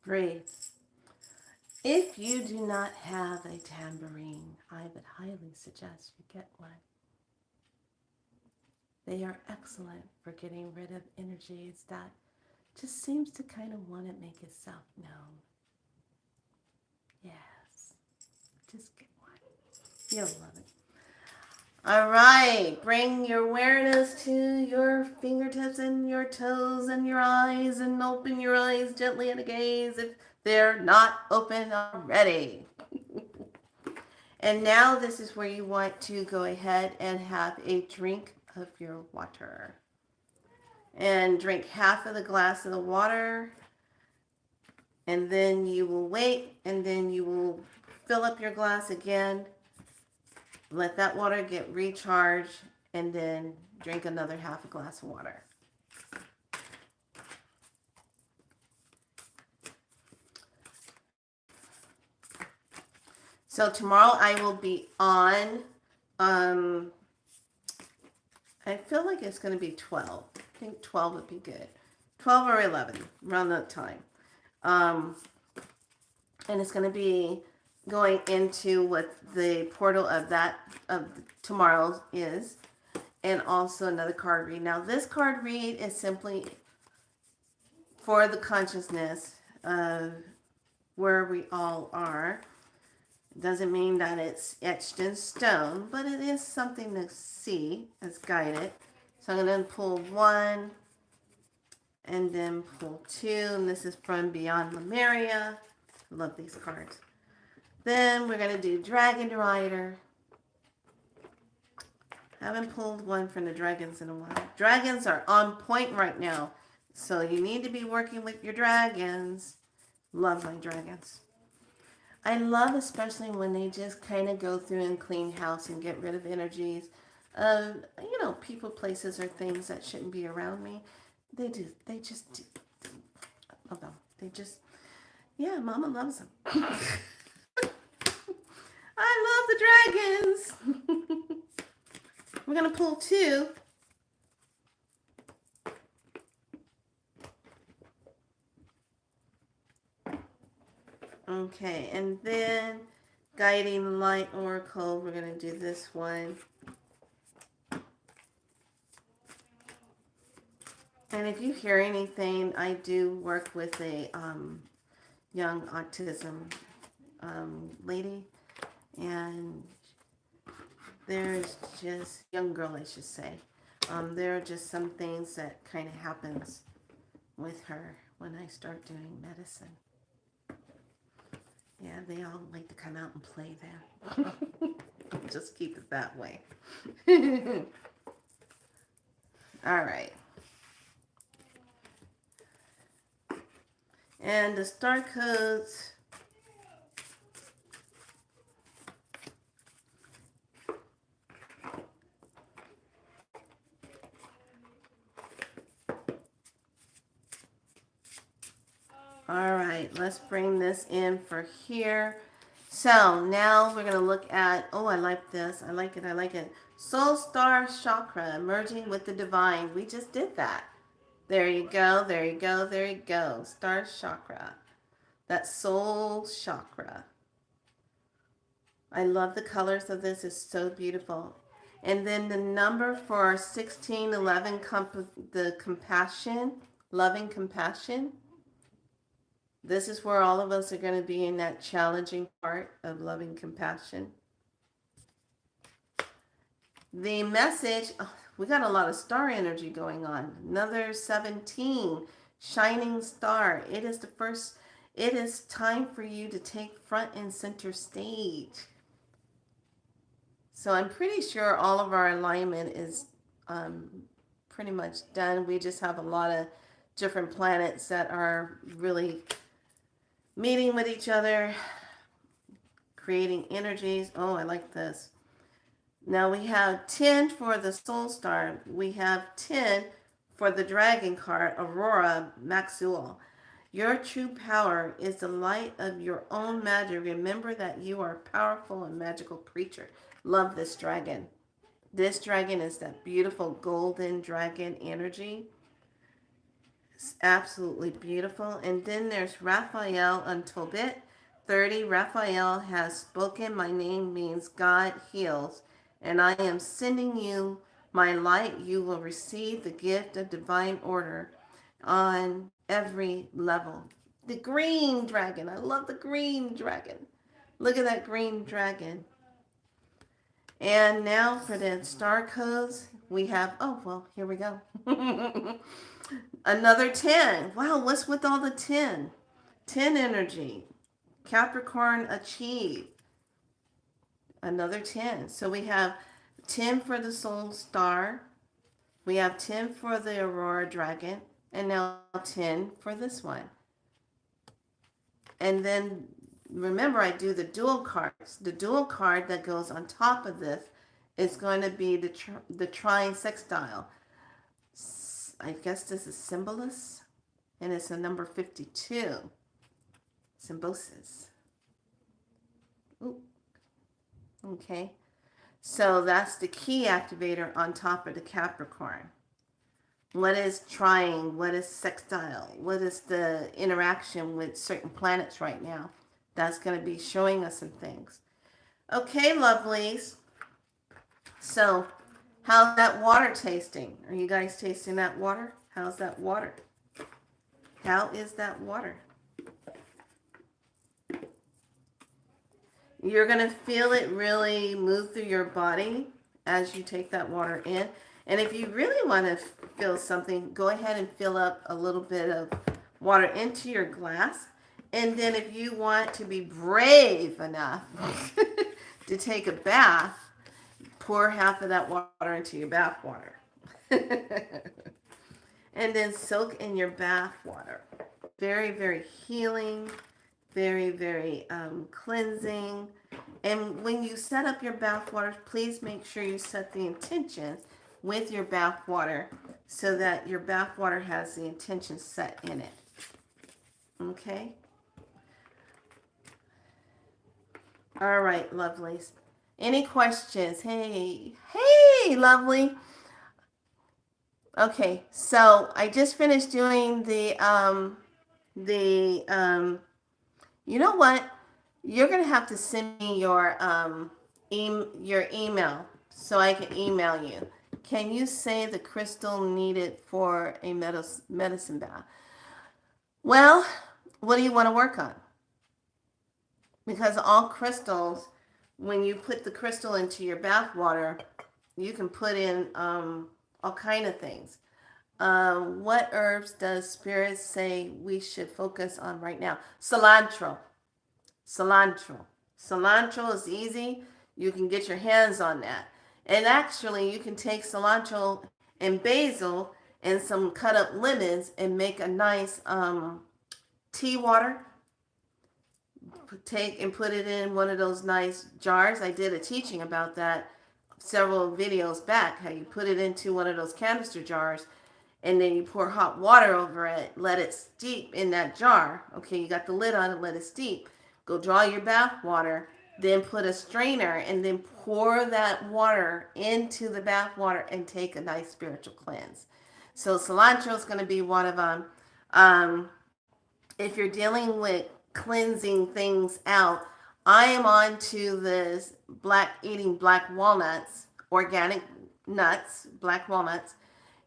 Breathe. If you do not have a tambourine, I would highly suggest you get one. They are excellent for getting rid of energies that just seems to kind of want to make itself known. Yes, just get one. You'll love it. All right, bring your awareness to your fingertips and your toes and your eyes, and open your eyes gently and gaze if they're not open already. And now this is where you want to go ahead and have a drink of your water. And drink half of the glass of the water. And then you will wait, and then you will fill up your glass again. Let that water get recharged, and then drink another half a glass of water. So tomorrow I will be on, I feel like it's going to be 12. I think 12 would be good. 12 or 11, around that time. And it's going to be going into what the portal of tomorrow is, and also another card read. Now, this card read is simply for the consciousness of where we all are. It doesn't mean that it's etched in stone, but it is something to see as guided. So I'm going to pull one, and then pull two, and this is from Beyond Lemuria. I love these cards. Then we're going to do Dragon Rider. Haven't pulled one from the dragons in a while. Dragons are on point right now, so you need to be working with your dragons. Love my dragons. I love especially when they just kind of go through and clean house and get rid of energies of, people, places, or things that shouldn't be around me. They just do. Love them. Mama loves them. I love the dragons. We're going to pull two. Okay, and then Guiding Light Oracle, we're going to do this one. And if you hear anything, I do work with a young autism lady, and there's just young girl, I should say. There are just some things that kind of happens with her when I start doing medicine. Yeah, they all like to come out and play there. Just keep it that way. All right. And the star codes. All right, let's bring this in for here. So now we're going to look at, oh, I like this. I like it. I like it. Soul Star Chakra, merging with the divine. We just did that. There you go. There you go. There you go. Star Chakra. That Soul Chakra. I love the colors of this. It's so beautiful. And then the number for 1611, the compassion, loving compassion. This is where all of us are going to be in that challenging part of loving compassion. The message, oh, we got a lot of star energy going on. Another 17, shining star. It is time for you to take front and center stage. So I'm pretty sure all of our alignment is pretty much done. We just have a lot of different planets that are really meeting with each other, creating energies. Oh, I like this. Now we have 10 for the Soul Star. We have 10 for the Dragon card, Aurora Maxwell. Your true power is the light of your own magic. Remember that you are a powerful and magical creature. Love this dragon. This dragon is that beautiful golden dragon energy. It's absolutely beautiful. And then there's Raphael on Tobit 30. Raphael has spoken. My name means God heals. And I am sending you my light. You will receive the gift of divine order on every level. The green dragon. I love the green dragon. Look at that green dragon. And now for the star codes, we have, oh, well, here we go. Another 10. Wow, what's with all the 10? 10 energy. Capricorn achieve. Another 10. So we have 10 for the Soul Star. We have 10 for the Aurora Dragon. And now 10 for this one. And then remember, I do the dual cards. The dual card that goes on top of this is going to be the trine sextile. I guess this is Symbolus, and it's a number 52. Symbiosis. Ooh. Okay. So that's the key activator on top of the Capricorn. What is trine? What is sextile? What is the interaction with certain planets right now? That's going to be showing us some things. Okay, lovelies. So, how's that water tasting? Are you guys tasting that water? How's that water? How is that water? You're going to feel it really move through your body as you take that water in. And if you really want to feel something, go ahead and fill up a little bit of water into your glass. And then if you want to be brave enough to take a bath, pour half of that water into your bath water. And then soak in your bath water. Very, very healing, very, very cleansing. And when you set up your bath water, please make sure you set the intention with your bath water so that your bath water has the intention set in it. Okay? All right, lovelies. Any questions? Hey, lovely. Okay, so I just finished doing you know what? You're gonna have to send me your email so I can email you. Can you say the crystal needed for a medicine bath? Well, what do you want to work on? Because all crystals, when you put the crystal into your bath water, you can put in all kind of things. What herbs does Spirit say we should focus on right now? Cilantro. Cilantro. Cilantro is easy. You can get your hands on that. And actually, you can take cilantro and basil and some cut up lemons and make a nice tea water. Take and put it in one of those nice jars. I did a teaching about that several videos back, how you put it into one of those canister jars and then you pour hot water over it, let it steep in that jar. Okay, you got the lid on it, let it steep. Go draw your bath water, then put a strainer and then pour that water into the bath water and take a nice spiritual cleanse. So cilantro is going to be one of them. If you're dealing with cleansing things out, I am on to this eating black walnuts, organic nuts, black walnuts,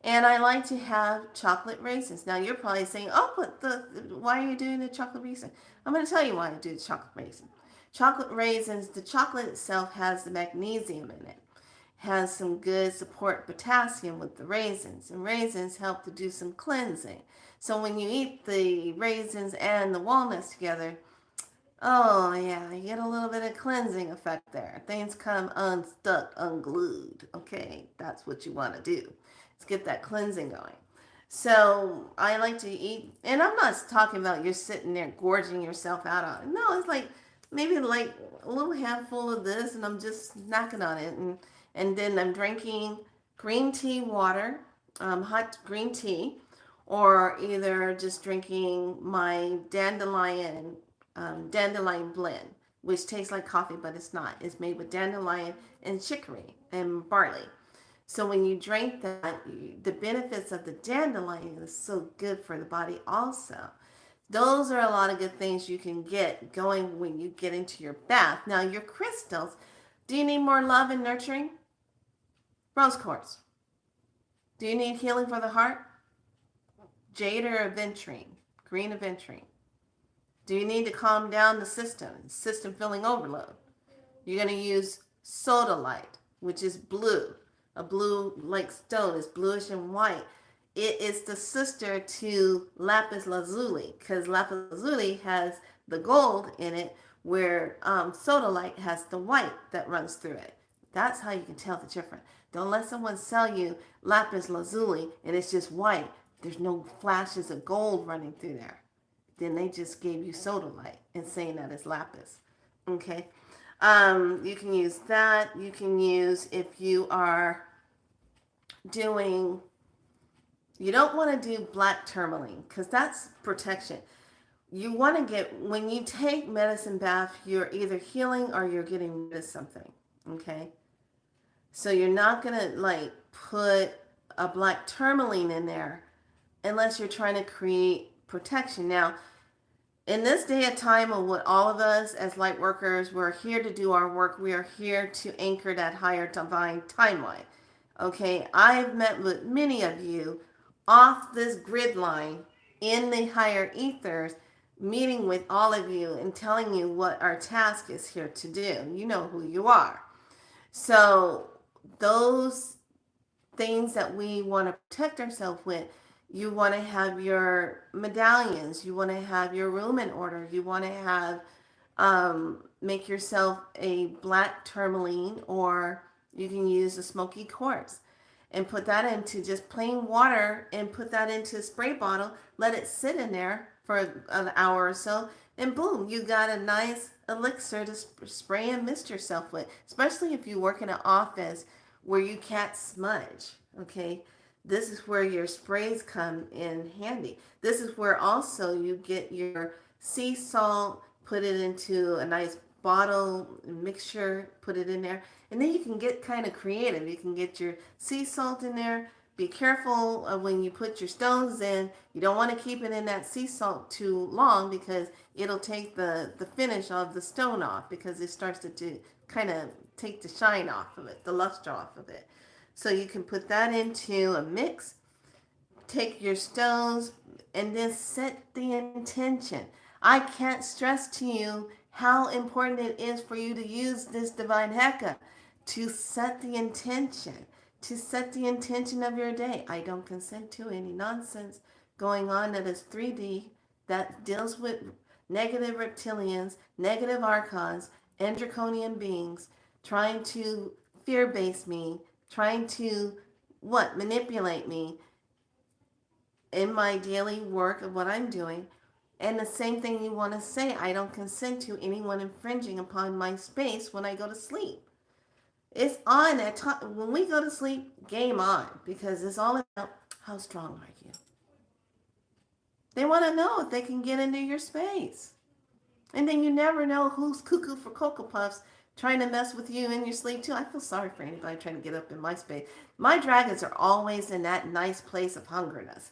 and I like to have chocolate raisins. Now you're probably saying, "Oh, but why are you doing the chocolate raisin?" I'm going to tell you why I do the chocolate raisin. Chocolate raisins, the chocolate itself has the magnesium in it, has some good support potassium with the raisins, and raisins help to do some cleansing. So when you eat the raisins and the walnuts together, oh yeah, you get a little bit of cleansing effect there. Things come unstuck, unglued. Okay, that's what you want to do. Let's get that cleansing going. So I like to eat, and I'm not talking about you're sitting there gorging yourself out on it. No, it's like maybe like a little handful of this, and I'm just snacking on it, and then I'm drinking green tea water, hot green tea, or either just drinking my dandelion blend, which tastes like coffee, but it's not. It's made with dandelion and chicory and barley. So when you drink that, the benefits of the dandelion is so good for the body also. Those are a lot of good things you can get going when you get into your bath. Now, your crystals, do you need more love and nurturing? Rose quartz. Do you need healing for the heart? Jade or aventurine, green aventurine. Do you need to calm down the system feeling overload? You're going to use sodalite, which is blue. A blue like stone is bluish and white. It is the sister to lapis lazuli because lapis lazuli has the gold in it where sodalite has the white that runs through it. That's how you can tell the difference. Don't let someone sell you lapis lazuli and it's just white. There's no flashes of gold running through there. Then they just gave you sodalite and saying that it's lapis. Okay. You can use that. You can use if you are doing, you don't want to do black tourmaline because that's protection. You want to get, when you take medicine bath, you're either healing or you're getting rid of something. Okay. So you're not going to like put a black tourmaline in there unless you're trying to create protection. Now, in this day and time of what all of us as light workers, we're here to do our work. We are here to anchor that higher divine timeline. Okay, I've met with many of you off this grid line in the higher ethers, meeting with all of you and telling you what our task is here to do. You know who you are. So those things that we want to protect ourselves with, you want to have your medallions, you want to have your room in order, you want to have make yourself a black tourmaline, or you can use a smoky quartz and put that into just plain water and put that into a spray bottle, let it sit in there for an hour or so, and boom, you got a nice elixir to spray and mist yourself with, especially if you work in an office where you can't smudge. Okay, this is where your sprays come in handy. This is where also you get your sea salt, put it into a nice bottle mixture, put it in there, and then you can get kind of creative. You can get your sea salt in there. Be careful of when you put your stones in. You don't want to keep it in that sea salt too long because it'll take the finish of the stone off, because it starts to kind of take the shine off of it, the luster off of it. So you can put that into a mix, take your stones, and then set the intention. I can't stress to you how important it is for you to use this divine Heka to set the intention. to set the intention of your day. I don't consent to any nonsense going on that is 3D, that deals with negative reptilians, negative archons, and draconian beings trying to fear base me, trying to what? Manipulate me in my daily work of what I'm doing. And the same thing you want to say, I don't consent to anyone infringing upon my space when I go to sleep. It's on at time when we go to sleep, game on, because it's all about how strong are you. They want to know if they can get into your space. And then you never know who's cuckoo for Cocoa Puffs trying to mess with you in your sleep too. I feel sorry for anybody trying to get up in my space. My dragons are always in that nice place of hungerness.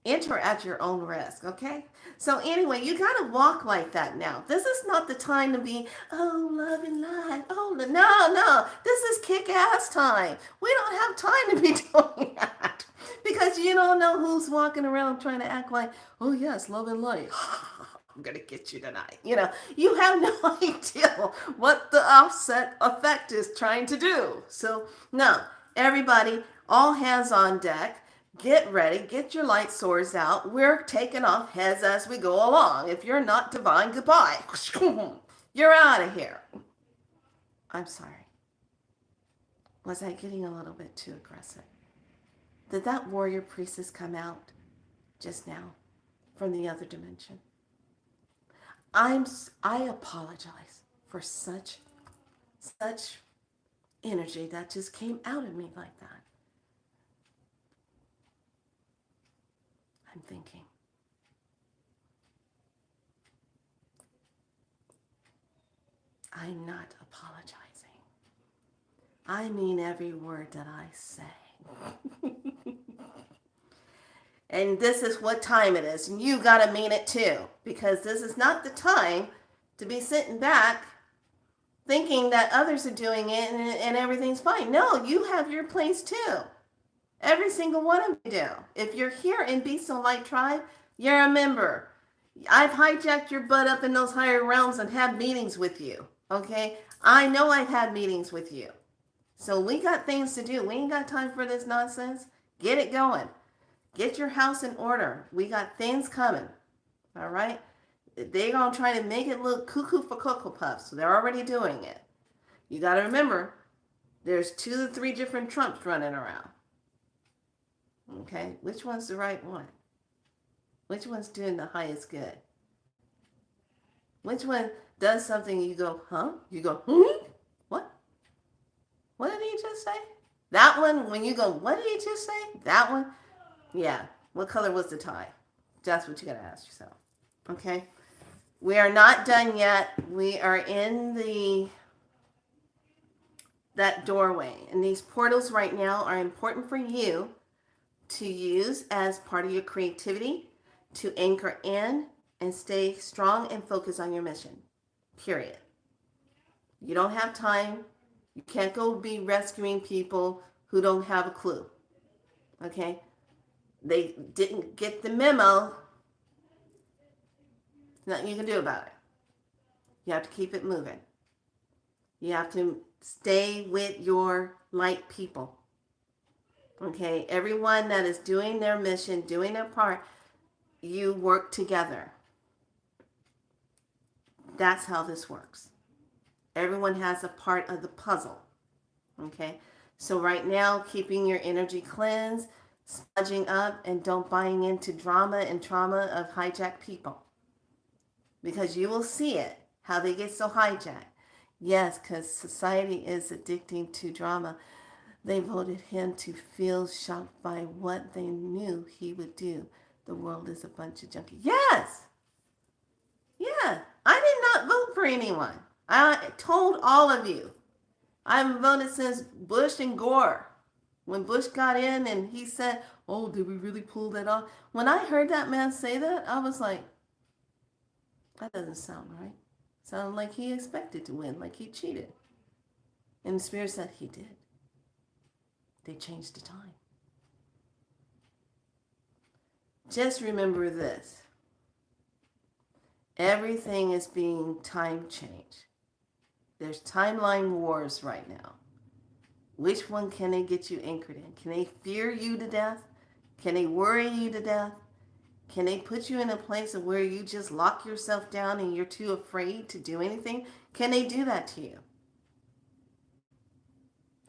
Enter at your own risk, okay? So anyway, you got to walk like that now. This is not the time to be, oh, love and light. Oh, no. This is kick-ass time. We don't have time to be doing that because you don't know who's walking around trying to act like, oh, yes, love and light. I'm going to get you tonight. You have no idea what the offset effect is trying to do. So, no, everybody, all hands on deck. Get ready, get your light swords out. We're taking off heads as we go along. If you're not divine, goodbye. You're out of here. I'm sorry. Was I getting a little bit too aggressive? Did that warrior priestess come out just now from the other dimension? I apologize for such energy that just came out of me like that. I'm thinking. I'm not apologizing. I mean every word that I say. And this is what time it is. And you got to mean it too. Because this is not the time to be sitting back thinking that others are doing it and everything's fine. No, you have your place too. Every single one of you do. If you're here in Beast and Light Tribe, you're a member. I've hijacked your butt up in those higher realms and had meetings with you. Okay? I know I've had meetings with you. So we got things to do. We ain't got time for this nonsense. Get it going. Get your house in order. We got things coming. All right? They're going to try to make it look cuckoo for Cocoa Puffs. So they're already doing it. You got to remember, there's 2 to 3 different Trumps running around. Okay, which one's the right one? Which one's doing the highest good? Which one does something you go, huh? You go, what? What did he just say? That one, when you go, what did he just say? That one? Yeah. What color was the tie? That's what you got to ask yourself. Okay? We are not done yet. We are in that doorway. And these portals right now are important for you to use as part of your creativity, to anchor in and stay strong and focus on your mission. Period. You don't have time. You can't go be rescuing people who don't have a clue. Okay? They didn't get the memo. There's nothing you can do about it. You have to keep it moving. You have to stay with your light people. Okay, everyone that is doing their mission, doing their part, you work together. That's how this works. Everyone has a part of the puzzle. Okay, so right now, keeping your energy cleansed, smudging up, and don't buying into drama and trauma of hijacked people. Because you will see it, how they get so hijacked. Yes, because society is addicting to drama. They voted him to feel shocked by what they knew he would do. The world is a bunch of junkies. Yes! Yeah, I did not vote for anyone. I told all of you. I haven't voted since Bush and Gore. When Bush got in and he said, oh, did we really pull that off? When I heard that man say that, I was like, that doesn't sound right. Sounded like he expected to win, like he cheated. And the Spirit said he did. They changed the time. Just remember this. Everything is being time changed. There's timeline wars right now. Which one can they get you anchored in? Can they fear you to death? Can they worry you to death? Can they put you in a place of where you just lock yourself down and you're too afraid to do anything? Can they do that to you?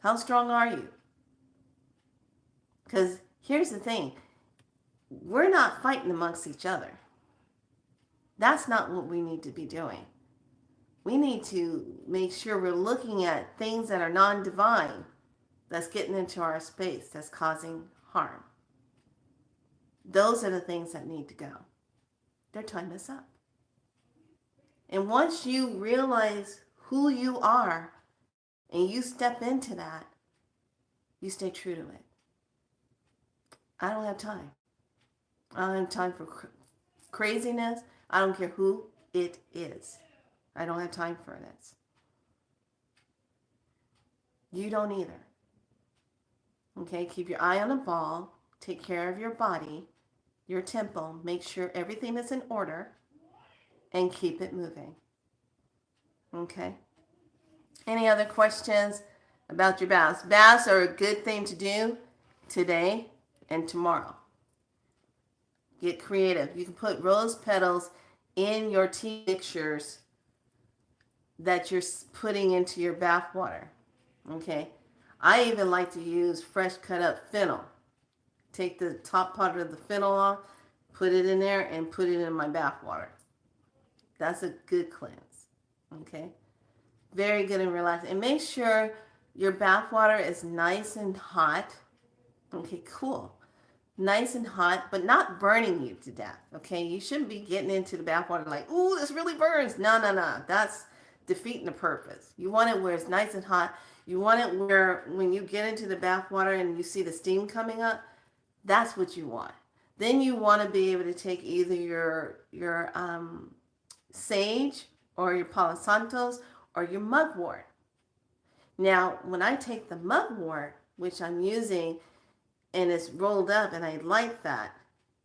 How strong are you? Because here's the thing, we're not fighting amongst each other. That's not what we need to be doing. We need to make sure we're looking at things that are non-divine that's getting into our space, that's causing harm. Those are the things that need to go. Their time is up. And once you realize who you are and you step into that, you stay true to it. I don't have time. I don't have time for craziness. I don't care who it is. I don't have time for this. You don't either. Okay, keep your eye on the ball. Take care of your body, your temple. Make sure everything is in order and keep it moving. Okay? Any other questions about your baths? Baths are a good thing to do today and tomorrow. Get creative. You can put rose petals in your tea mixtures that you're putting into your bath water. Okay? I even like to use fresh cut up fennel. Take the top part of the fennel off, put it in there, and put it in my bath water. That's a good cleanse. Okay? Very good and relaxing. And make sure your bath water is nice and hot. Okay, cool. Nice and hot, but not burning you to death. Okay? You shouldn't be getting into the bath water like, ooh, this really burns. No. That's defeating the purpose. You want it where it's nice and hot. You want it where when you get into the bath water and you see the steam coming up, that's what you want. Then you want to be able to take either your sage or your Palo Santos or your mugwort. Now, when I take the mugwort, which I'm using, and it's rolled up, and I like that,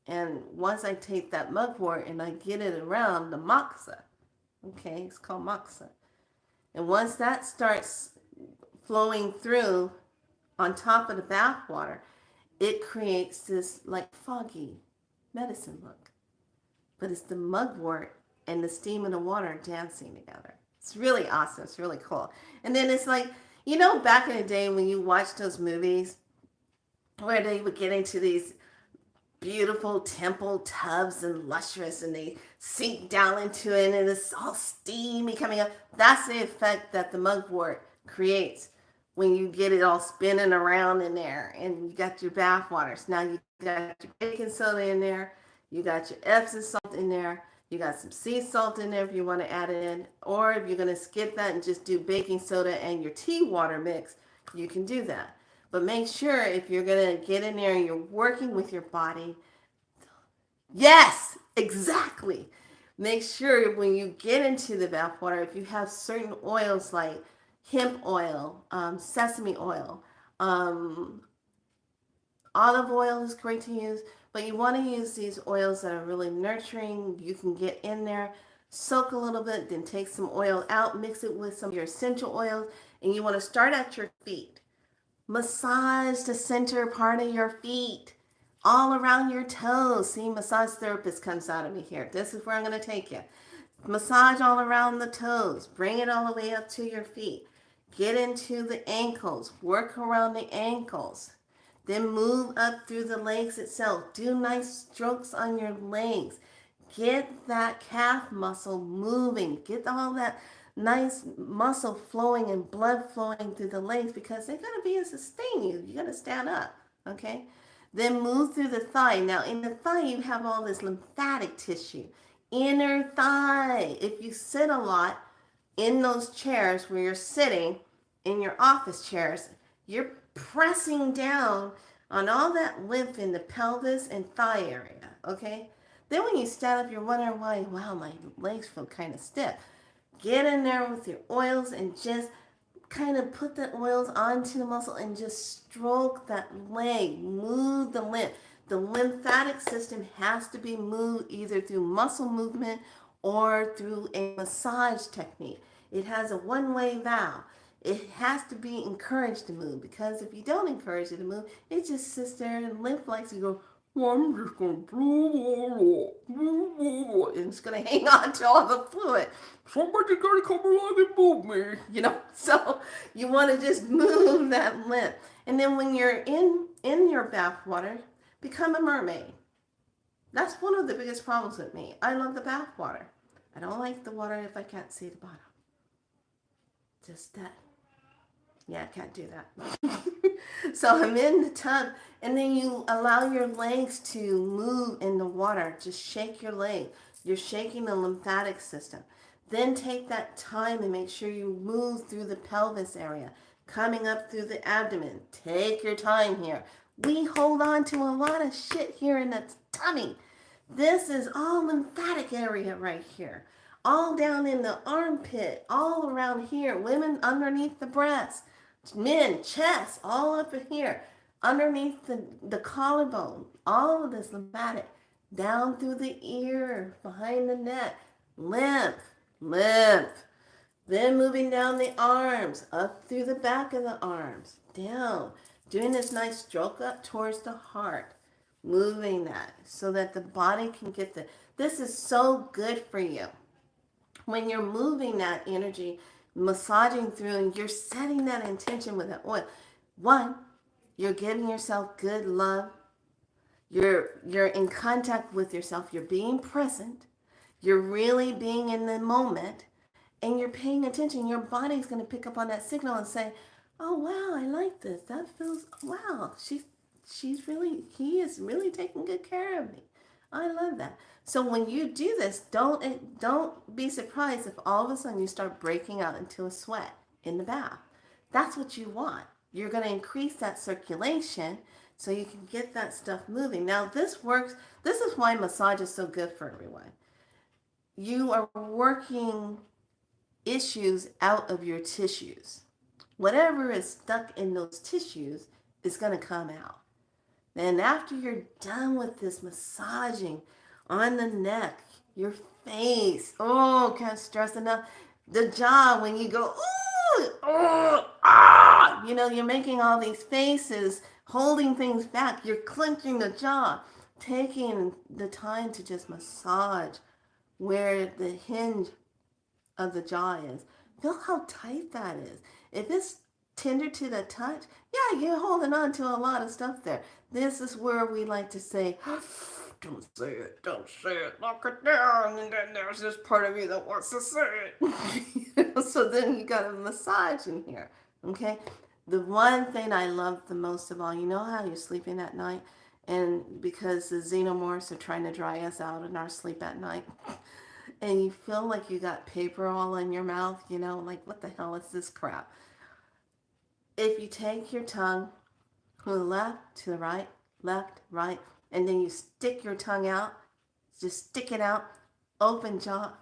and once I take that mugwort and I get it around the moxa, okay, it's called moxa, and once that starts flowing through on top of the bath water, it creates this like foggy medicine look. But it's the mugwort and the steam and the water dancing together. It's really awesome. It's really cool. And then it's like, you know, back in the day when you watched those movies where they would get into these beautiful temple tubs and lustrous and they sink down into it and it's all steamy coming up. That's the effect that the mugwort creates when you get it all spinning around in there and you got your bath waters. Now you got your baking soda in there, you got your Epsom salt in there, you got some sea salt in there if you want to add it in, or if you're going to skip that and just do baking soda and your tea water mix, you can do that. But make sure if you're going to get in there and you're working with your body, yes, exactly. Make sure when you get into the bath water, if you have certain oils like hemp oil, sesame oil, olive oil is great to use, but you want to use these oils that are really nurturing. You can get in there, soak a little bit, then take some oil out, mix it with some of your essential oils, and you want to start at your feet. Massage the center part of your feet, all around your toes. See, massage therapist comes out of me here. This is where I'm going to take you. Massage all around the toes. Bring it all the way up to your feet. Get into the ankles. Work around the ankles. Then move up through the legs itself. Do nice strokes on your legs. Get that calf muscle moving. Get all that nice muscle flowing and blood flowing through the legs because they're going to be able to sustain you. You're going to stand up, okay? Then move through the thigh. Now, in the thigh, you have all this lymphatic tissue. Inner thigh. If you sit a lot in those chairs where you're sitting, in your office chairs, you're pressing down on all that lymph in the pelvis and thigh area, okay? Then when you stand up, you're wondering why, wow, my legs feel kind of stiff. Get in there with your oils and just kind of put the oils onto the muscle and just stroke that leg, move the lymph. The lymphatic system has to be moved either through muscle movement or through a massage technique. It has a one-way valve. It has to be encouraged to move, because if you don't encourage it to move, it just sits there and limp like you go, well, I'm just going to, and it's going to hang on to all the fluid. Somebody got to come along and move me, So you want to just move that limp. And then when you're in your bath water, become a mermaid. That's one of the biggest problems with me. I love the bath water. I don't like the water if I can't see the bottom. Just that. Yeah, I can't do that. So I'm in the tub, and then you allow your legs to move in the water. Just shake your leg. You're shaking the lymphatic system. Then take that time and make sure you move through the pelvis area, coming up through the abdomen. Take your time here. We hold on to a lot of shit here in the tummy. This is all lymphatic area right here. All down in the armpit, all around here. Women underneath the breast. Men, chest, all up in here. Underneath the collarbone. All of this lymphatic. Down through the ear, behind the neck. Lymph. Then moving down the arms, up through the back of the arms. Down. Doing this nice stroke up towards the heart. Moving that so that the body can get this is so good for you. When you're moving that energy, massaging through, and you're setting that intention with that oil. One, you're giving yourself good love. You're in contact with yourself. You're being present. You're really being in the moment, and you're paying attention. Your body's going to pick up on that signal and say, oh, wow, I like this. That feels, wow, he is really taking good care of me. I love that. So when you do this, don't be surprised if all of a sudden you start breaking out into a sweat in the bath. That's what you want. You're going to increase that circulation so you can get that stuff moving. Now this works. This is why massage is so good for everyone. You are working issues out of your tissues. Whatever is stuck in those tissues is going to come out. Then after you're done with this massaging on the neck, your face, oh, can't stress enough, the jaw, when you go, ooh, oh, ah, you're making all these faces, holding things back, you're clenching the jaw, taking the time to just massage where the hinge of the jaw is. Feel how tight that is. If it's tender to the touch, yeah, you're holding on to a lot of stuff there. This is where we like to say, don't say it, knock it down, and then there's this part of you that wants to say it. So then you got a massage in here, okay? The one thing I love the most of all, you know how you're sleeping at night, and because the xenomorphs are trying to dry us out in our sleep at night, and you feel like you got paper all in your mouth, like, what the hell is this crap? If you take your tongue from the left to the right, left, right, and then you stick your tongue out, just stick it out, open jaw,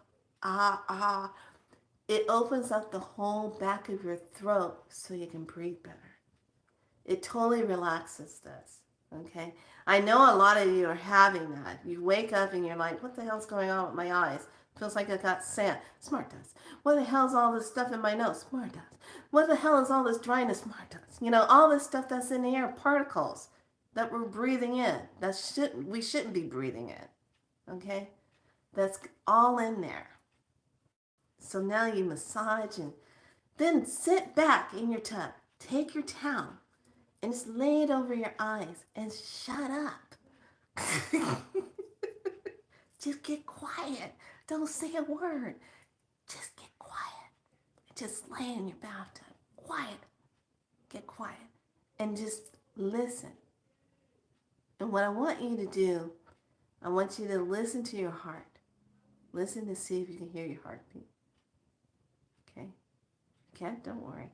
it opens up the whole back of your throat so you can breathe better. It totally relaxes this, okay? I know a lot of you are having that. You wake up and you're like, what the hell's going on with my eyes? Feels like I got sand. Smart does. What the hell's all this stuff in my nose? Smart does. What the hell is all this dryness? Smart does. All this stuff that's in the air, particles that we're breathing in. We shouldn't be breathing in. Okay? That's all in there. So now you massage and then sit back in your tub. Take your towel and just lay it over your eyes and shut up. Just get quiet. Don't say a word. Just get quiet. Just lay in your bathtub. Quiet. Get quiet. And just listen. And what I want you to do, I want you to listen to your heart. Listen to see if you can hear your heartbeat. Okay? Can't? Don't worry.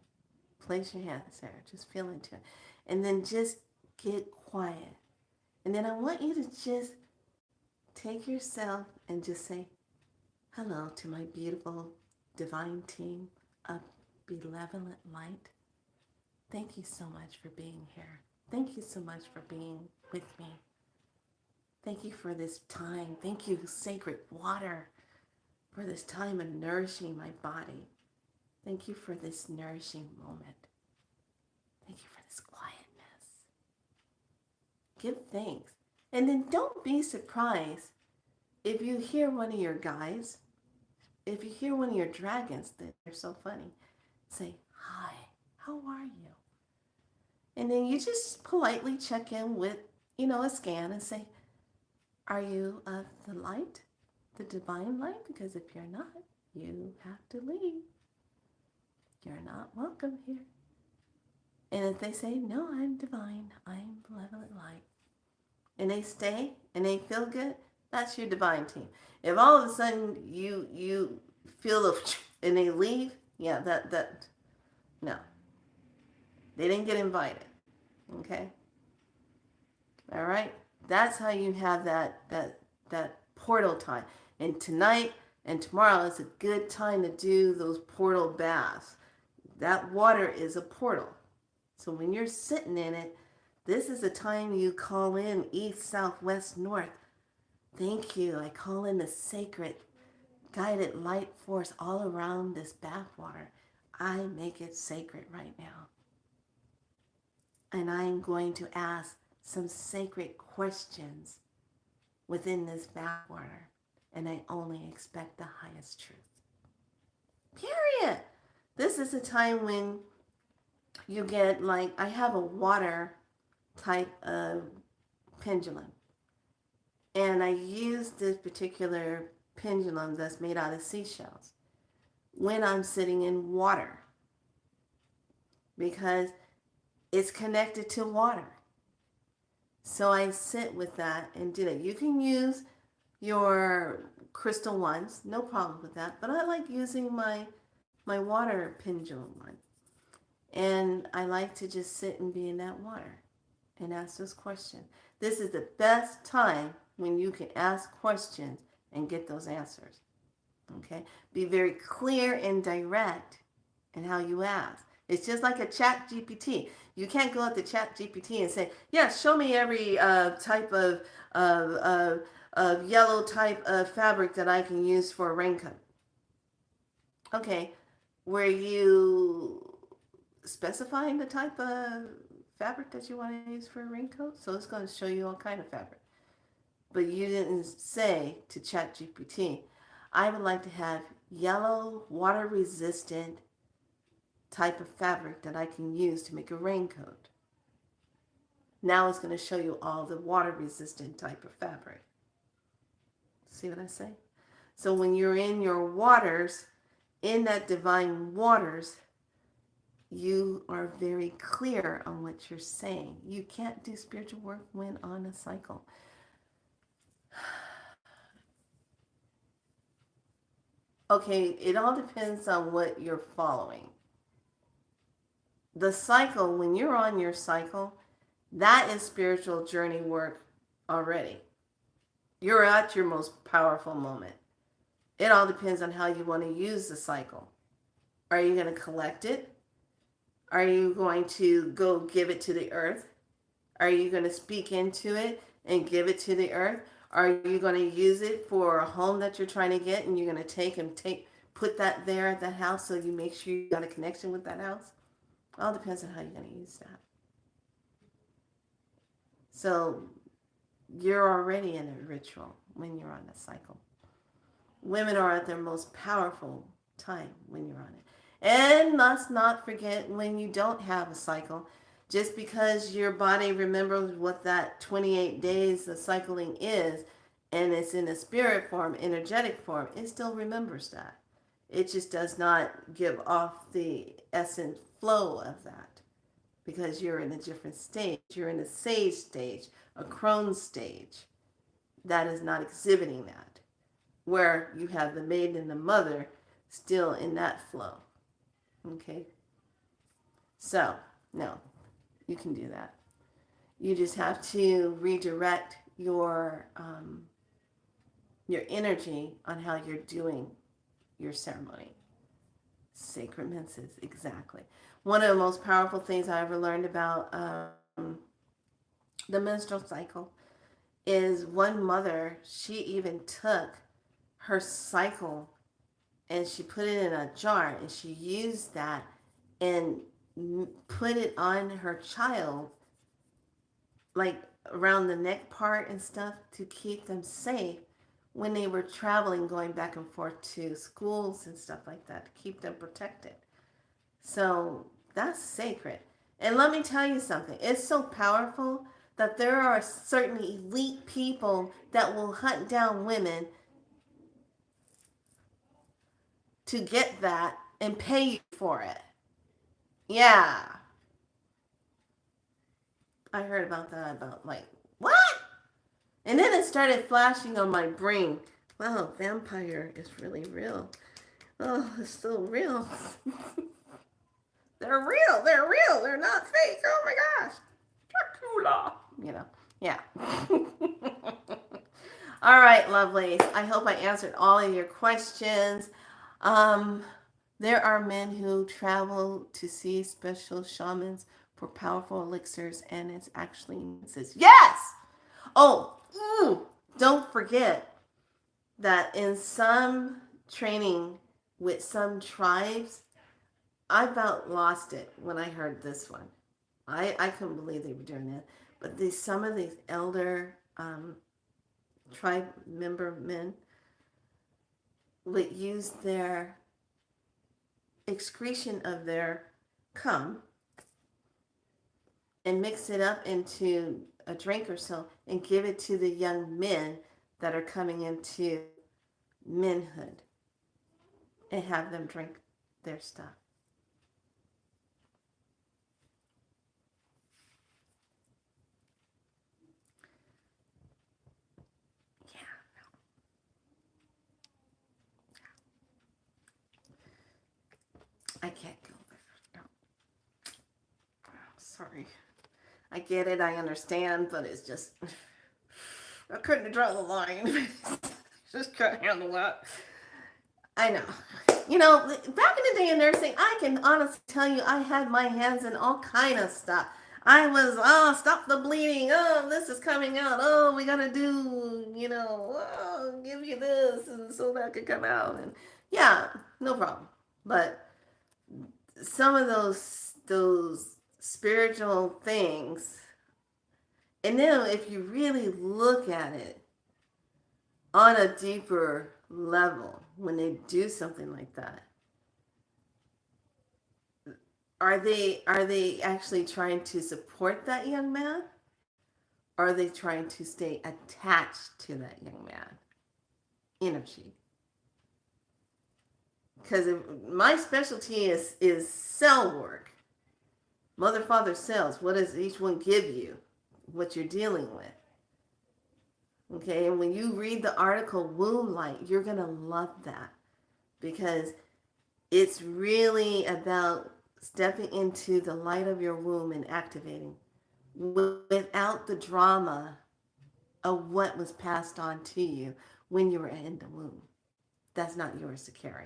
Place your hands there. Just feel into it. And then just get quiet. And then I want you to just take yourself and just say, hello to my beautiful divine team of benevolent light. Thank you so much for being here. Thank you so much for being with me. Thank you for this time. Thank you, sacred water, for this time of nourishing my body. Thank you for this nourishing moment. Thank you for this quietness. Give thanks. And then don't be surprised if you hear one of your guys, if you hear one of your dragons that are so funny, say, hi, how are you? And then you just politely check in with, a scan and say, are you of the light, the divine light? Because if you're not, you have to leave. You're not welcome here. And if they say, no, I'm divine, I'm benevolent light, and they stay and they feel good, that's your divine team. If all of a sudden you feel and they leave, yeah, no, they didn't get invited. Okay, all right. That's how you have that portal time. And tonight and tomorrow is a good time to do those portal baths. That water is a portal. So when you're sitting in it, this is the time you call in east, south, west, north. Thank you. I call in the sacred guided light force all around this bath water. I make it sacred right now. And I'm going to ask some sacred questions within this bath water. And I only expect the highest truth. Period. This is a time when you get, like, I have a water type of pendulum. And I use this particular pendulum that's made out of seashells when I'm sitting in water, because it's connected to water. So I sit with that and do that. You can use your crystal ones, no problem with that. But I like using my water pendulum one. And I like to just sit and be in that water and ask those questions. This is the best time when you can ask questions and get those answers. Okay? Be very clear and direct in how you ask. It's just like a chat GPT. You can't go up to chat GPT and say, yeah, show me every type of yellow type of fabric that I can use for a raincoat. Okay, were you specifying the type of fabric that you want to use for a raincoat? So it's going to show you all kind of fabric. But you didn't say to ChatGPT, I would like to have yellow, water-resistant type of fabric that I can use to make a raincoat. Now it's going to show you all the water-resistant type of fabric. See what I say? So when you're in your waters, in that divine waters, you are very clear on what you're saying. You can't do spiritual work when on a cycle. Okay, it all depends on what you're following. The cycle, when you're on your cycle, that is spiritual journey work already. You're at your most powerful moment. It all depends on how you want to use the cycle. Are you going to collect it? Are you going to go give it to the earth? Are you going to speak into it and give it to the earth? Are you going to use it for a home that you're trying to get, and you're going to put that there at that house so you make sure you got a connection with that house? It all depends on how you're going to use that. So you're already in a ritual when you're on the cycle. Women are at their most powerful time when you're on it. And let's not forget when you don't have a cycle. Just because your body remembers what that 28 days of cycling is, and it's in a spirit form, energetic form, it still remembers that. It just does not give off the essence flow of that, because you're in a different stage. You're in a sage stage, a crone stage. That is not exhibiting that, where you have the maiden and the mother still in that flow. Okay? So, no, you can do that. You just have to redirect your energy on how you're doing your ceremony. Sacraments, exactly. One of the most powerful things I ever learned about the menstrual cycle is one mother, she even took her cycle and she put it in a jar, and she used that and put it on her child, like around the neck part and stuff, to keep them safe when they were traveling, going back and forth to schools and stuff like that, to keep them protected. So that's sacred. And let me tell you something, it's so powerful that there are certain elite people that will hunt down women to get that and pay you for it. Yeah. I heard about that, about like, what? And then it started flashing on my brain. Wow, vampire is really real. Oh, it's so real. They're real. They're real. They're not fake. Oh my gosh. Dracula. You know, yeah. All right, lovelies. I hope I answered all of your questions. Um, there are men who travel to see special shamans for powerful elixirs, and it's actually says yes. Oh, don't forget that in some training with some tribes, I about lost it when I heard this one. I couldn't believe they were doing that. But some of these elder tribe member men would use their excretion of their cum and mix it up into a drink or so and give it to the young men that are coming into manhood and have them drink their stuff. Yeah. I can't go there. No. Sorry. I get it. I understand, but it's just, I couldn't draw the line. Just couldn't handle that. I know. You know, back in the day in nursing, I can honestly tell you I had my hands in all kind of stuff. I was, oh, stop the bleeding. Oh, this is coming out. Oh, we got to do, give you this, and so that could come out. And yeah, no problem. But some of those spiritual things, and then if you really look at it on a deeper level, when they do something like that, are they actually trying to support that young man, or are they trying to stay attached to that young man energy? Because my specialty is cell work, mother father cells. What does each one give you, what you're dealing with? Okay, and when you read the article Womb Light, you're going to love that, because it's really about stepping into the light of your womb and activating without the drama of what was passed on to you when you were in the womb. That's not yours to carry.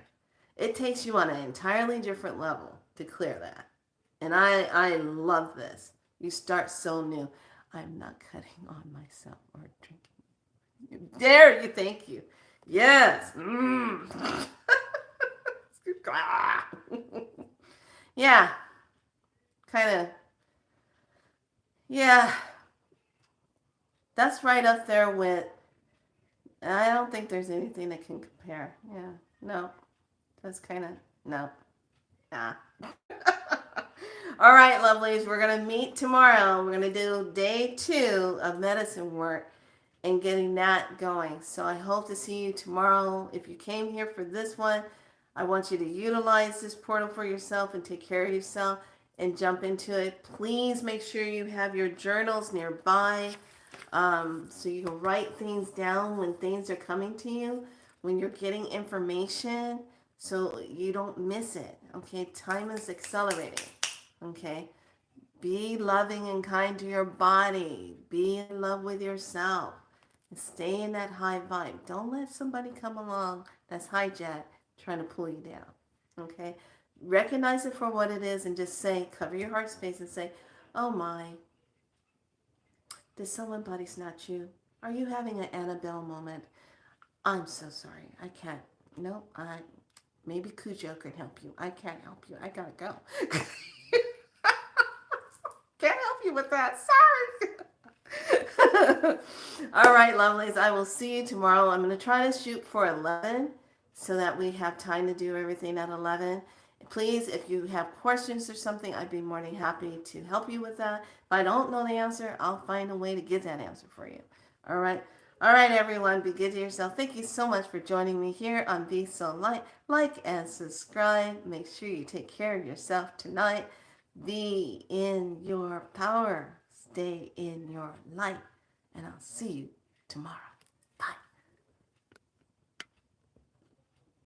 It takes you on an entirely different level to clear that. And I love this. You start so new. I'm not cutting on myself or drinking. Dare you, thank you. Yes. Yeah. Kind of. Yeah. That's right up there with, I don't think there's anything that can compare. Yeah. No. That's kind of, no. Nah. All right, lovelies. We're going to meet tomorrow. We're going to do day 2 of medicine work and getting that going. So I hope to see you tomorrow. If you came here for this one, I want you to utilize this portal for yourself and take care of yourself and jump into it. Please make sure you have your journals nearby, so you can write things down when things are coming to you, when you're getting information, so you don't miss it. Okay, time is accelerating. Okay, be loving and kind to your body. Be in love with yourself. And stay in that high vibe. Don't let somebody come along that's hijacked trying to pull you down. Okay, recognize it for what it is and just say, cover your heart space and say, oh my, did someone body snatch you? Are you having an Annabelle moment? I'm so sorry. I can't. Nope. Maybe Cujo can help you. I can't help you. I gotta go. Can't help you with that. Sorry. All right, lovelies. I will see you tomorrow. I'm going to try to shoot for 11 so that we have time to do everything at 11. Please, if you have questions or something, I'd be more than happy to help you with that. If I don't know the answer, I'll find a way to get that answer for you. All right. All right, everyone. Be good to yourself. Thank you so much for joining me here on Be So Light. Like and subscribe. Make sure you take care of yourself tonight. Be in your power. Stay in your light. And I'll see you tomorrow.